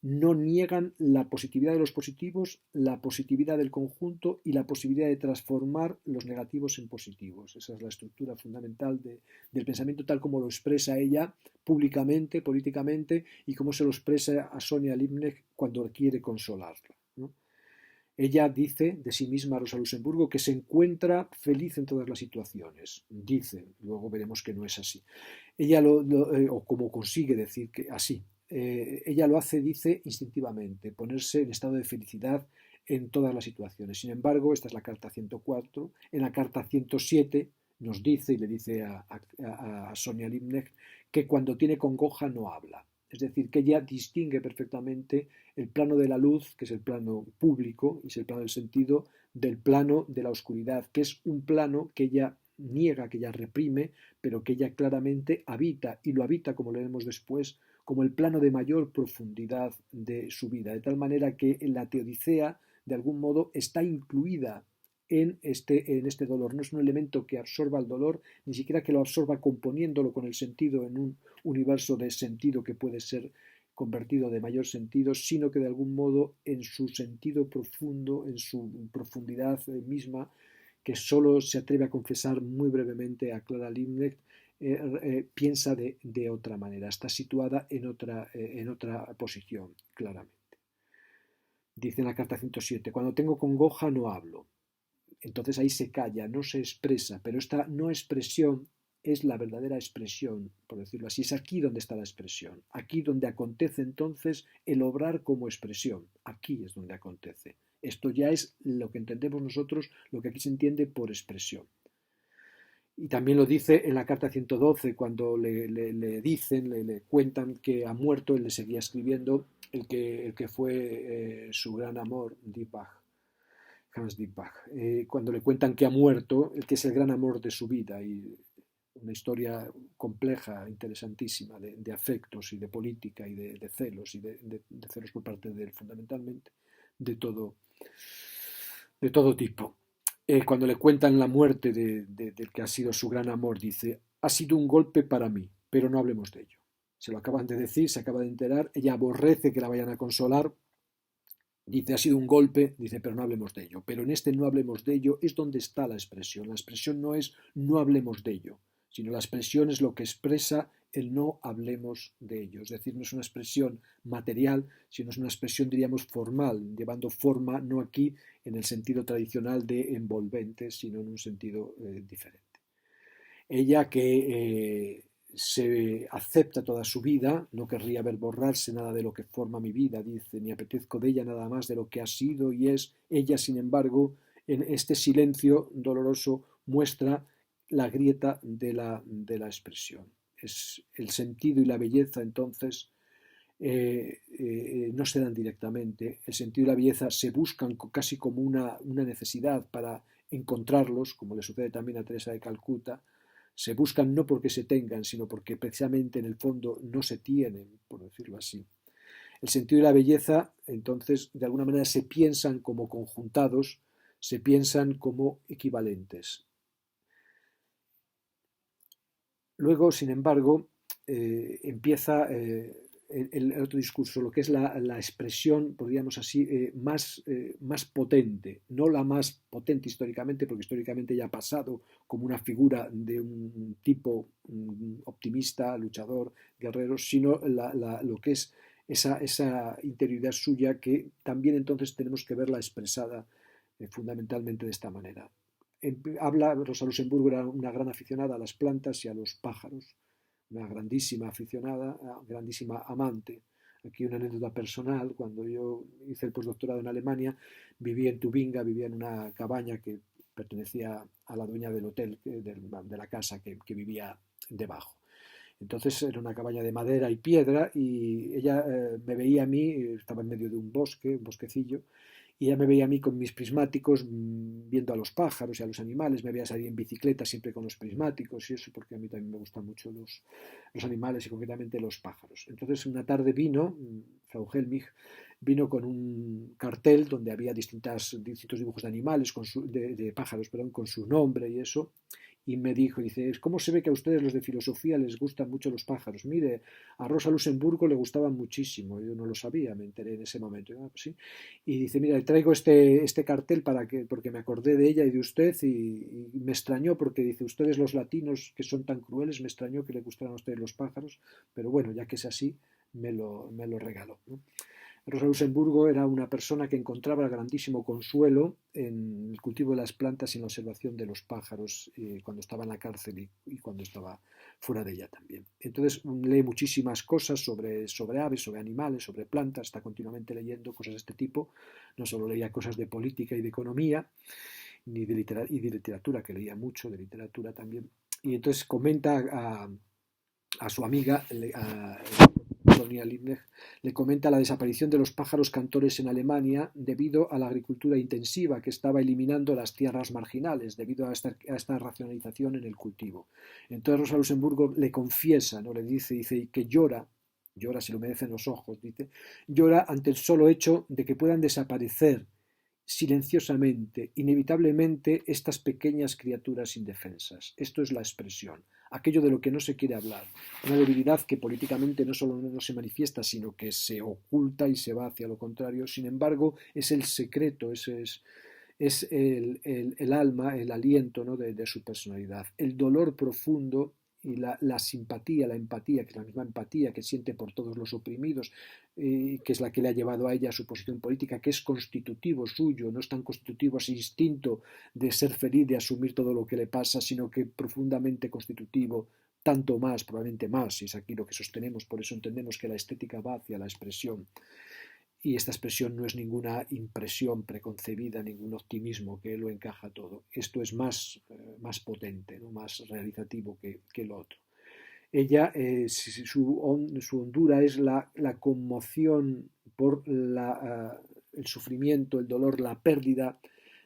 no niegan la positividad de los positivos, la positividad del conjunto y la posibilidad de transformar los negativos en positivos. Esa es la estructura fundamental del pensamiento, tal como lo expresa ella públicamente, políticamente, y como se lo expresa a Sonia Liebknecht cuando quiere consolarla, ¿no? Ella dice de sí misma, Rosa Luxemburgo, que se encuentra feliz en todas las situaciones. Dice, luego veremos que no es así. Ella o como consigue decir que así. Ella lo hace, dice, instintivamente, ponerse en estado de felicidad en todas las situaciones. Sin embargo, esta es la carta 104. En la carta 107 nos dice, y le dice a Sonia Liebknecht, que cuando tiene congoja no habla. Es decir, que ella distingue perfectamente el plano de la luz, que es el plano público, y es el plano del sentido, del plano de la oscuridad, que es un plano que ella niega, que ella reprime, pero que ella claramente habita, y lo habita, como leemos después, como el plano de mayor profundidad de su vida, de tal manera que la teodicea, de algún modo, está incluida en este dolor. No es un elemento que absorba el dolor, ni siquiera que lo absorba componiéndolo con el sentido en un universo de sentido que puede ser convertido de mayor sentido, sino que de algún modo en su sentido profundo, en su profundidad misma, que solo se atreve a confesar muy brevemente a Clara Liebknecht, piensa de otra manera, está situada en otra posición, claramente. Dice en la carta 107, cuando tengo congoja no hablo. Entonces ahí se calla, no se expresa, pero esta no expresión es la verdadera expresión, por decirlo así. Es aquí donde está la expresión, aquí donde acontece entonces el obrar como expresión, aquí es donde acontece. Esto ya es lo que entendemos nosotros, lo que aquí se entiende por expresión. Y también lo dice en la carta 112, cuando le dicen, le cuentan que ha muerto, él le seguía escribiendo, el que fue su gran amor, Deepak, Hans Deepak. Cuando le cuentan que ha muerto, el que es el gran amor de su vida, y una historia compleja, interesantísima, de afectos y de política y de celos, y de celos por parte de él, fundamentalmente, de todo, de todo tipo. Cuando le cuentan la muerte del que ha sido su gran amor, dice, ha sido un golpe para mí, pero no hablemos de ello. Se lo acaban de decir, se acaba de enterar, ella aborrece que la vayan a consolar, dice, ha sido un golpe, dice, pero no hablemos de ello. Pero en este no hablemos de ello es donde está la expresión. La expresión no es no hablemos de ello, sino la expresión es lo que expresa el no hablemos de ello. Es decir, no es una expresión material, sino es una expresión, diríamos, formal, llevando forma no aquí en el sentido tradicional de envolvente, sino en un sentido diferente. Ella que se acepta toda su vida, no querría ver borrarse nada de lo que forma mi vida, dice, ni apetezco de ella nada más de lo que ha sido y es. Ella, sin embargo, en este silencio doloroso muestra la grieta de la expresión. Es el sentido y la belleza, entonces, no se dan directamente. El sentido y la belleza se buscan casi como una necesidad para encontrarlos, como le sucede también a Teresa de Calcuta. Se buscan no porque se tengan, sino porque precisamente en el fondo no se tienen, por decirlo así. El sentido y la belleza, entonces, de alguna manera se piensan como conjuntados, se piensan como equivalentes. Luego, sin embargo, empieza el otro discurso, lo que es la expresión, podríamos así, más potente, no la más potente históricamente, porque históricamente ya ha pasado como una figura de un tipo optimista, luchador, guerrero, sino lo que es esa interioridad suya que también entonces tenemos que verla expresada fundamentalmente de esta manera. Habla, Rosa Luxemburgo era una gran aficionada a las plantas y a los pájaros, una grandísima aficionada, grandísima amante. Aquí una anécdota personal, cuando yo hice el postdoctorado en Alemania, vivía en Tubinga, vivía en una cabaña que pertenecía a la dueña del hotel, de la casa que vivía debajo. Entonces era una cabaña de madera y piedra y ella me veía a mí, estaba en medio de un bosque, un bosquecillo, y ella me veía a mí con mis prismáticos viendo a los pájaros y a los animales, me veía salir en bicicleta siempre con los prismáticos y eso, porque a mí también me gustan mucho los animales y concretamente los pájaros. Entonces una tarde vino, Frau Helmich, vino con un cartel donde había distintos dibujos de animales, de pájaros, perdón, con su nombre y eso, y me dijo, dice, ¿cómo se ve que a ustedes los de filosofía les gustan mucho los pájaros? Mire, a Rosa Luxemburgo le gustaban muchísimo, yo no lo sabía, me enteré en ese momento. Pues sí. Y dice, mira, le traigo este cartel porque me acordé de ella y de usted y me extrañó porque dice, ustedes los latinos que son tan crueles, me extrañó que le gustaran a ustedes los pájaros, pero bueno, ya que es así, me lo regaló, ¿no? Rosa Luxemburgo era una persona que encontraba el grandísimo consuelo en el cultivo de las plantas y en la observación de los pájaros cuando estaba en la cárcel y cuando estaba fuera de ella también. Entonces lee muchísimas cosas sobre aves, sobre animales, sobre plantas, está continuamente leyendo cosas de este tipo. No solo leía cosas de política y de economía, ni de literatura, que leía mucho, de literatura también. Y entonces comenta a su amiga, a Sonia Liebknecht, le comenta la desaparición de los pájaros cantores en Alemania debido a la agricultura intensiva que estaba eliminando las tierras marginales debido a esta racionalización en el cultivo. Entonces Rosa Luxemburgo le confiesa, ¿no? Le dice que llora, se le humedecen los ojos, dice, llora ante el solo hecho de que puedan desaparecer silenciosamente, inevitablemente, estas pequeñas criaturas indefensas. Esto es la expresión, aquello de lo que no se quiere hablar, una debilidad que políticamente no solo no se manifiesta, sino que se oculta y se va hacia lo contrario. Sin embargo, es el secreto, es el alma, el aliento, ¿no? de su personalidad, el dolor profundo y la simpatía, la empatía, que es la misma empatía que siente por todos los oprimidos, que es la que le ha llevado a ella a su posición política, que es constitutivo suyo, no es tan constitutivo ese instinto de ser feliz, de asumir todo lo que le pasa, sino que profundamente constitutivo, tanto más, probablemente más, y es aquí lo que sostenemos, por eso entendemos que la estética va hacia la expresión. Y esta expresión no es ninguna impresión preconcebida, ningún optimismo que lo encaja todo. Esto es más potente, ¿no? Más realizativo que lo otro. Ella, su hondura es la conmoción por el sufrimiento, el dolor, la pérdida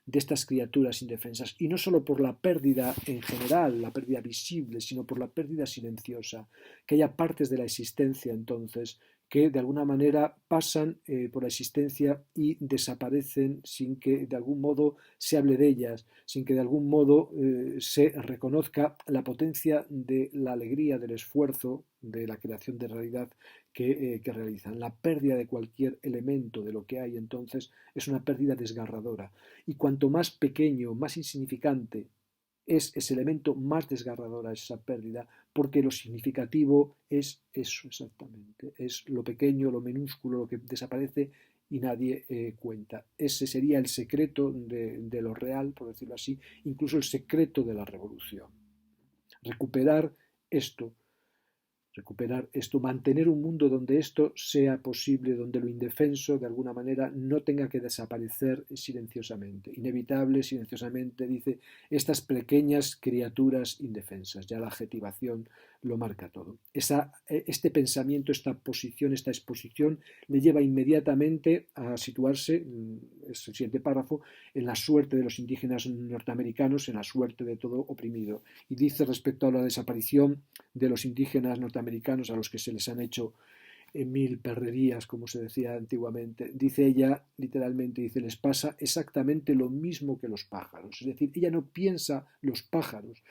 de estas criaturas indefensas. Y no solo por la pérdida en general, la pérdida visible, sino por la pérdida silenciosa, que haya partes de la existencia entonces que de alguna manera pasan por la existencia y desaparecen sin que de algún modo se hable de ellas, sin que de algún modo se reconozca la potencia de la alegría, del esfuerzo, de la creación de realidad que realizan. La pérdida de cualquier elemento de lo que hay entonces es una pérdida desgarradora. Y cuanto más pequeño, más insignificante es ese elemento, más desgarradora es esa pérdida, porque lo significativo es eso exactamente, es lo pequeño, lo minúsculo, lo que desaparece y nadie cuenta. Ese sería el secreto de lo real, por decirlo así, incluso el secreto de la revolución. Recuperar esto, recuperar esto, mantener un mundo donde esto sea posible, donde lo indefenso de alguna manera no tenga que desaparecer silenciosamente, inevitable, silenciosamente, dice, estas pequeñas criaturas indefensas, ya la adjetivación lo marca todo. Este pensamiento, esta posición, esta exposición le lleva inmediatamente a situarse, es el siguiente párrafo, en la suerte de los indígenas norteamericanos, en la suerte de todo oprimido. Y dice respecto a la desaparición de los indígenas norteamericanos a los que se les han hecho mil perrerías, como se decía antiguamente, dice ella literalmente, dice, les pasa exactamente lo mismo que los pájaros. Es decir, ella no piensa los pájaros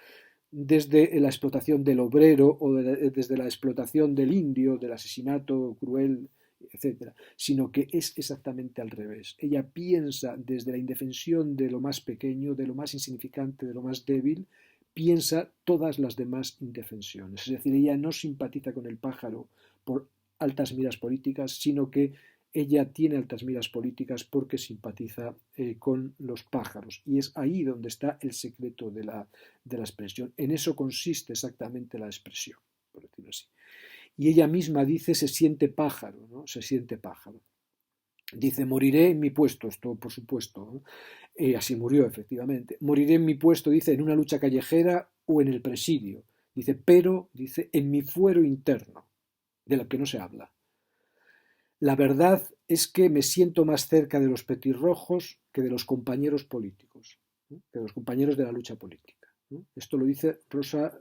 desde la explotación del obrero o desde la explotación del indio, del asesinato cruel, etcétera, sino que es exactamente al revés. Ella piensa desde la indefensión de lo más pequeño, de lo más insignificante, de lo más débil, piensa todas las demás indefensiones. Es decir, ella no simpatiza con el pájaro por altas miras políticas, sino que ella tiene altas miras políticas porque simpatiza con los pájaros. Y es ahí donde está el secreto de la expresión. En eso consiste exactamente la expresión, por decirlo así. Y ella misma dice, se siente pájaro, ¿no? Se siente pájaro. Dice, moriré en mi puesto, esto por supuesto, ¿no? Así murió efectivamente. Moriré en mi puesto, dice, en una lucha callejera o en el presidio. Dice, pero, dice, en mi fuero interno, de lo que no se habla. La verdad es que me siento más cerca de los petirrojos que de los compañeros políticos, ¿no? Que de los compañeros de la lucha política, ¿no? Esto lo dice Rosa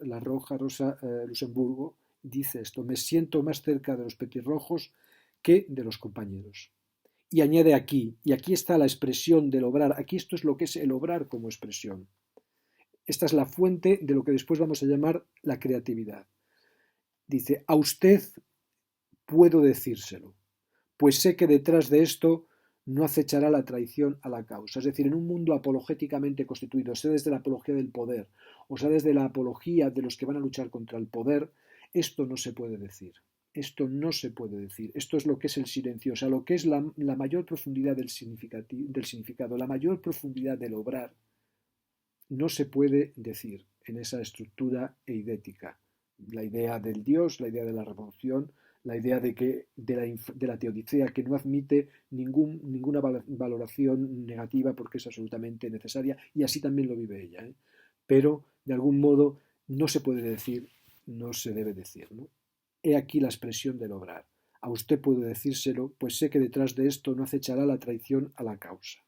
Luxemburgo, dice esto, me siento más cerca de los petirrojos que de los compañeros. Y añade aquí, y aquí está la expresión del obrar, aquí esto es lo que es el obrar como expresión. Esta es la fuente de lo que después vamos a llamar la creatividad. Dice, a usted puedo decírselo, pues sé que detrás de esto no acechará la traición a la causa. Es decir, en un mundo apologéticamente constituido, sea desde la apología del poder, o sea desde la apología de los que van a luchar contra el poder, esto no se puede decir. Esto no se puede decir. Esto es lo que es el silencio, o sea, lo que es la mayor profundidad del significado, la mayor profundidad del obrar, no se puede decir en esa estructura eidética. La idea del Dios, la idea de la revolución, la idea de la teodicea que no admite ninguna valoración negativa porque es absolutamente necesaria y así también lo vive ella, ¿eh? Pero de algún modo no se puede decir, no se debe decir, ¿no? He aquí la expresión del obrar. A usted puedo decírselo, pues sé que detrás de esto no acechará la traición a la causa.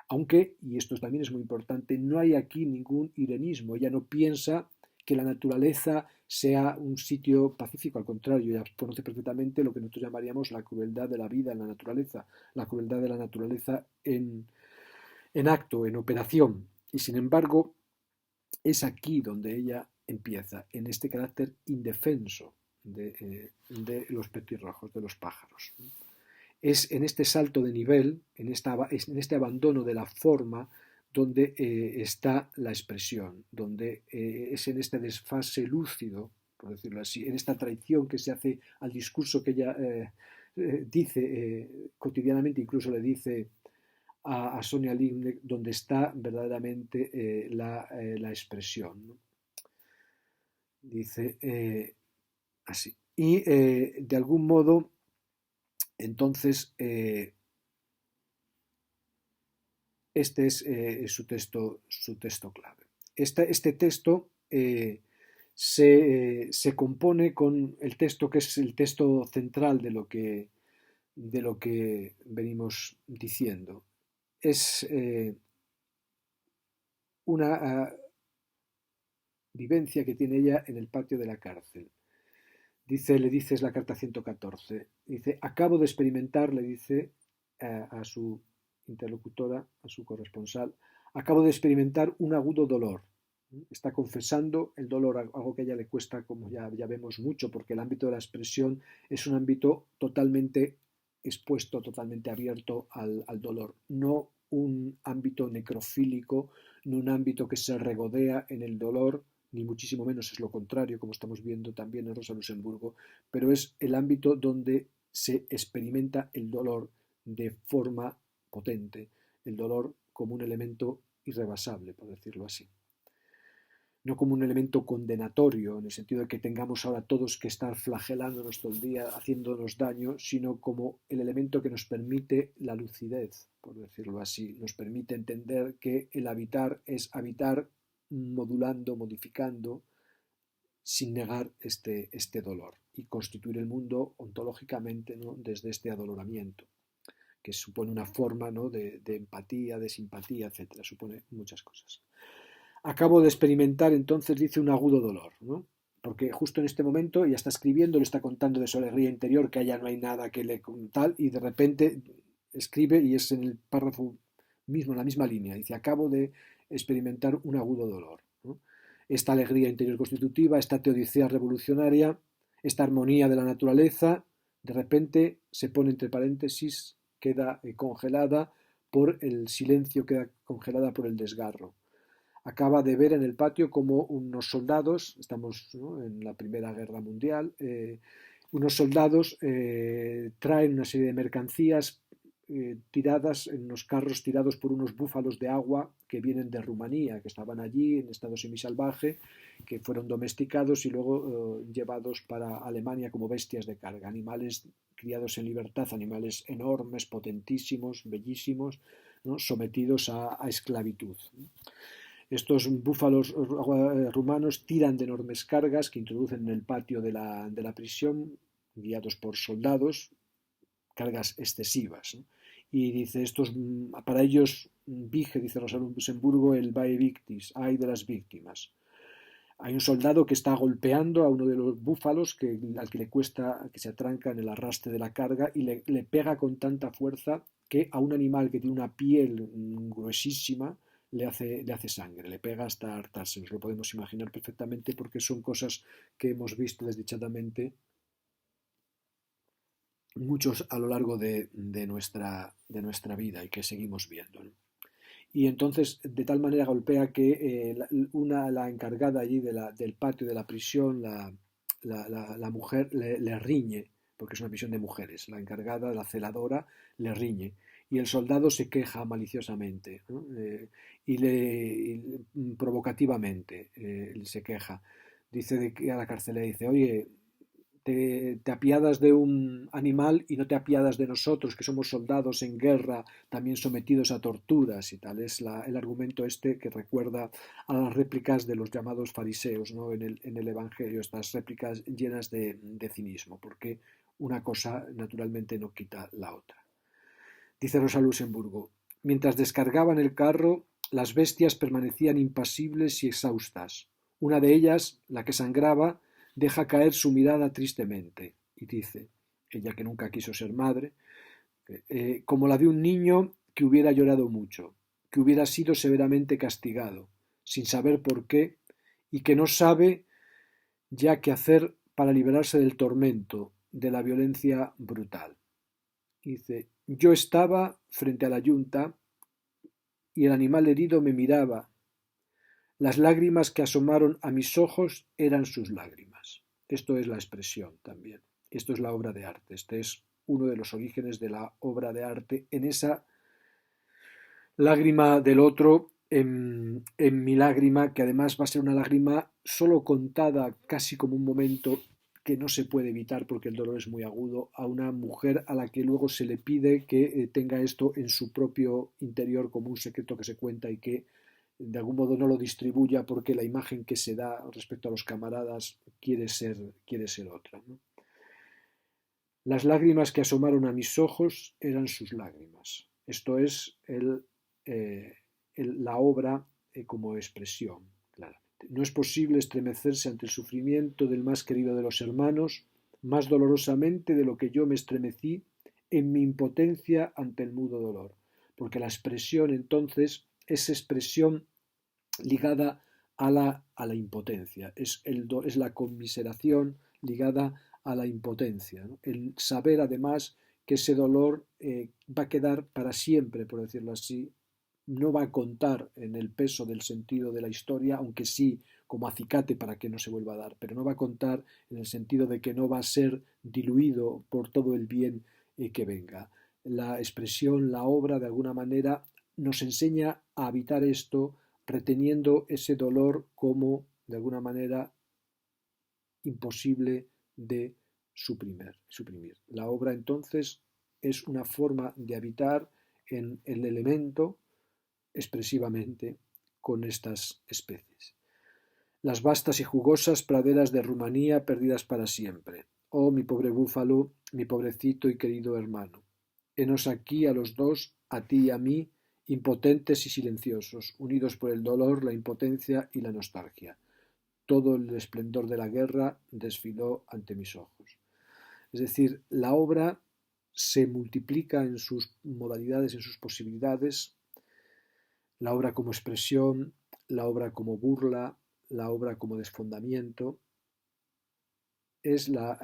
Aunque, y esto también es muy importante, no hay aquí ningún irenismo. Ella no piensa que la naturaleza sea un sitio pacífico, al contrario, ella conoce perfectamente lo que nosotros llamaríamos la crueldad de la vida en la naturaleza, la crueldad de la naturaleza en acto, en operación. Y sin embargo, es aquí donde ella empieza, en este carácter indefenso de los petirrojos, de los pájaros. Es en este salto de nivel, en este abandono de la forma, donde está la expresión, donde es en este desfase lúcido, por decirlo así, en esta traición que se hace al discurso que ella dice cotidianamente, incluso le dice a Sonia Liebknecht, donde está verdaderamente la expresión, ¿no? Dice así. Y de algún modo, entonces, este es su texto clave. Este texto se compone con el texto que es el texto central de lo que venimos diciendo. Es una vivencia que tiene ella en el patio de la cárcel. Le dice, es la carta 114, dice, acabo de experimentar, le dice a su interlocutora, a su corresponsal, acabo de experimentar un agudo dolor. Está confesando el dolor, algo que a ella le cuesta, como ya vemos, mucho, porque el ámbito de la expresión es un ámbito totalmente expuesto, totalmente abierto al dolor, no un ámbito necrofílico, no un ámbito que se regodea en el dolor, ni muchísimo menos, es lo contrario, como estamos viendo también en Rosa Luxemburgo, pero es el ámbito donde se experimenta el dolor de forma potente, el dolor como un elemento irrebasable, por decirlo así. no como un elemento condenatorio, en el sentido de que tengamos ahora todos que estar flagelándonos todo el día, haciéndonos daño, sino como el elemento que nos permite la lucidez, por decirlo así, nos permite entender que el habitar es habitar modulando, modificando, sin negar este dolor y constituir el mundo ontológicamente, ¿no?, desde este adoloramiento, que supone una forma, ¿no?, de empatía, de simpatía, etcétera, supone muchas cosas. Acabo de experimentar, entonces, dice, un agudo dolor, ¿no? Porque justo en este momento ya está escribiendo, le está contando de su alegría interior, que allá no hay nada que le tal, y de repente escribe, y es en el párrafo mismo, en la misma línea, dice, acabo de experimentar un agudo dolor, ¿no? Esta alegría interior constitutiva, esta teodicea revolucionaria, esta armonía de la naturaleza, de repente se pone entre paréntesis, queda congelada por el silencio, queda congelada por el desgarro. Acaba de ver en el patio como unos soldados, estamos, ¿no?, en la Primera Guerra Mundial, unos soldados traen una serie de mercancías tiradas en unos carros tirados por unos búfalos de agua que vienen de Rumanía, que estaban allí en estado semisalvaje, que fueron domesticados y luego llevados para Alemania como bestias de carga, animales criados en libertad, animales enormes, potentísimos, bellísimos, ¿no?, sometidos a esclavitud. Estos búfalos rumanos tiran de enormes cargas que introducen en el patio de la prisión, guiados por soldados, cargas excesivas, ¿no? Y dice, para ellos, Vige, dice Rosalú Luxemburgo, el vae victis, ay de las víctimas. Hay un soldado que está golpeando a uno de los búfalos al que le cuesta, que se atranca en el arrastre de la carga y le pega con tanta fuerza que a un animal que tiene una piel gruesísima le hace sangre, le pega hasta hartarse. Nos lo podemos imaginar perfectamente porque son cosas que hemos visto desdichadamente muchos a lo largo de nuestra vida y que seguimos viendo, ¿no? Y entonces de tal manera golpea que la encargada allí del patio de la prisión, la mujer, le riñe, porque es una prisión de mujeres, la encargada, la celadora, le riñe. Y el soldado se queja maliciosamente, ¿no? Provocativamente se queja. Dice a la carcelera, dice, oye, te apiadas de un animal y no te apiadas de nosotros, que somos soldados en guerra, también sometidos a torturas y tal. Es el argumento este que recuerda a las réplicas de los llamados fariseos, ¿no?, en el Evangelio, estas réplicas llenas de cinismo, porque una cosa naturalmente no quita la otra. Dice Rosa Luxemburgo, mientras descargaban el carro, las bestias permanecían impasibles y exhaustas. Una de ellas, la que sangraba, deja caer su mirada tristemente y dice, ella que nunca quiso ser madre, como la de un niño que hubiera llorado mucho, que hubiera sido severamente castigado, sin saber por qué, y que no sabe ya qué hacer para liberarse del tormento, de la violencia brutal. Dice, yo estaba frente a la yunta y el animal herido me miraba. Las lágrimas que asomaron a mis ojos eran sus lágrimas. Esto es la expresión también. Esto es la obra de arte. Este es uno de los orígenes de la obra de arte, en esa lágrima del otro, en mi lágrima, que además va a ser una lágrima solo contada casi como un momento que no se puede evitar porque el dolor es muy agudo, a una mujer a la que luego se le pide que tenga esto en su propio interior como un secreto que se cuenta y que de algún modo no lo distribuya porque la imagen que se da respecto a los camaradas quiere ser otra, ¿no? Las lágrimas que asomaron a mis ojos eran sus lágrimas. Esto es la obra como expresión, claramente. No es posible estremecerse ante el sufrimiento del más querido de los hermanos más dolorosamente de lo que yo me estremecí en mi impotencia ante el mudo dolor, porque la expresión entonces es expresión ligada a la impotencia, es la conmiseración ligada a la impotencia, ¿no? El saber además que ese dolor va a quedar para siempre, por decirlo así, no va a contar en el peso del sentido de la historia, aunque sí como acicate para que no se vuelva a dar, pero no va a contar en el sentido de que no va a ser diluido por todo el bien que venga. La expresión, la obra, de alguna manera, nos enseña a habitar esto reteniendo ese dolor como de alguna manera imposible de suprimir. La obra entonces es una forma de habitar en el elemento expresivamente con estas especies. Las vastas y jugosas praderas de Rumanía perdidas para siempre. Oh, mi pobre búfalo, mi pobrecito y querido hermano. Henos aquí a los dos, a ti y a mí, impotentes y silenciosos, unidos por el dolor, la impotencia y la nostalgia. Todo el esplendor de la guerra desfiló ante mis ojos. Es decir, la obra se multiplica en sus modalidades, en sus posibilidades, la obra como expresión, la obra como burla, la obra como desfondamiento, es la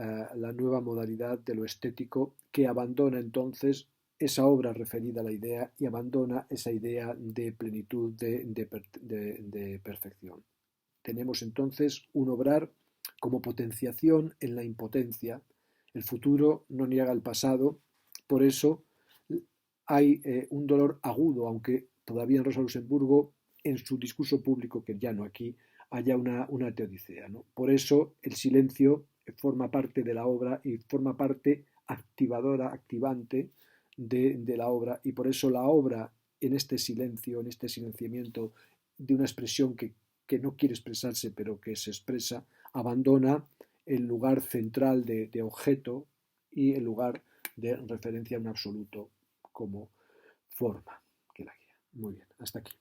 nueva modalidad de lo estético que abandona entonces esa obra referida a la idea y abandona esa idea de plenitud, de perfección. Tenemos entonces un obrar como potenciación en la impotencia. El futuro no niega el pasado, por eso hay un dolor agudo, aunque todavía en Rosa Luxemburgo, en su discurso público, que ya no aquí, haya una teodicea, ¿no? Por eso el silencio forma parte de la obra y forma parte activadora, activante de la obra, y por eso la obra en este silencio, en este silenciamiento de una expresión que no quiere expresarse pero que se expresa, abandona el lugar central de objeto y el lugar de referencia a un absoluto como forma que la guía. Muy bien, hasta aquí.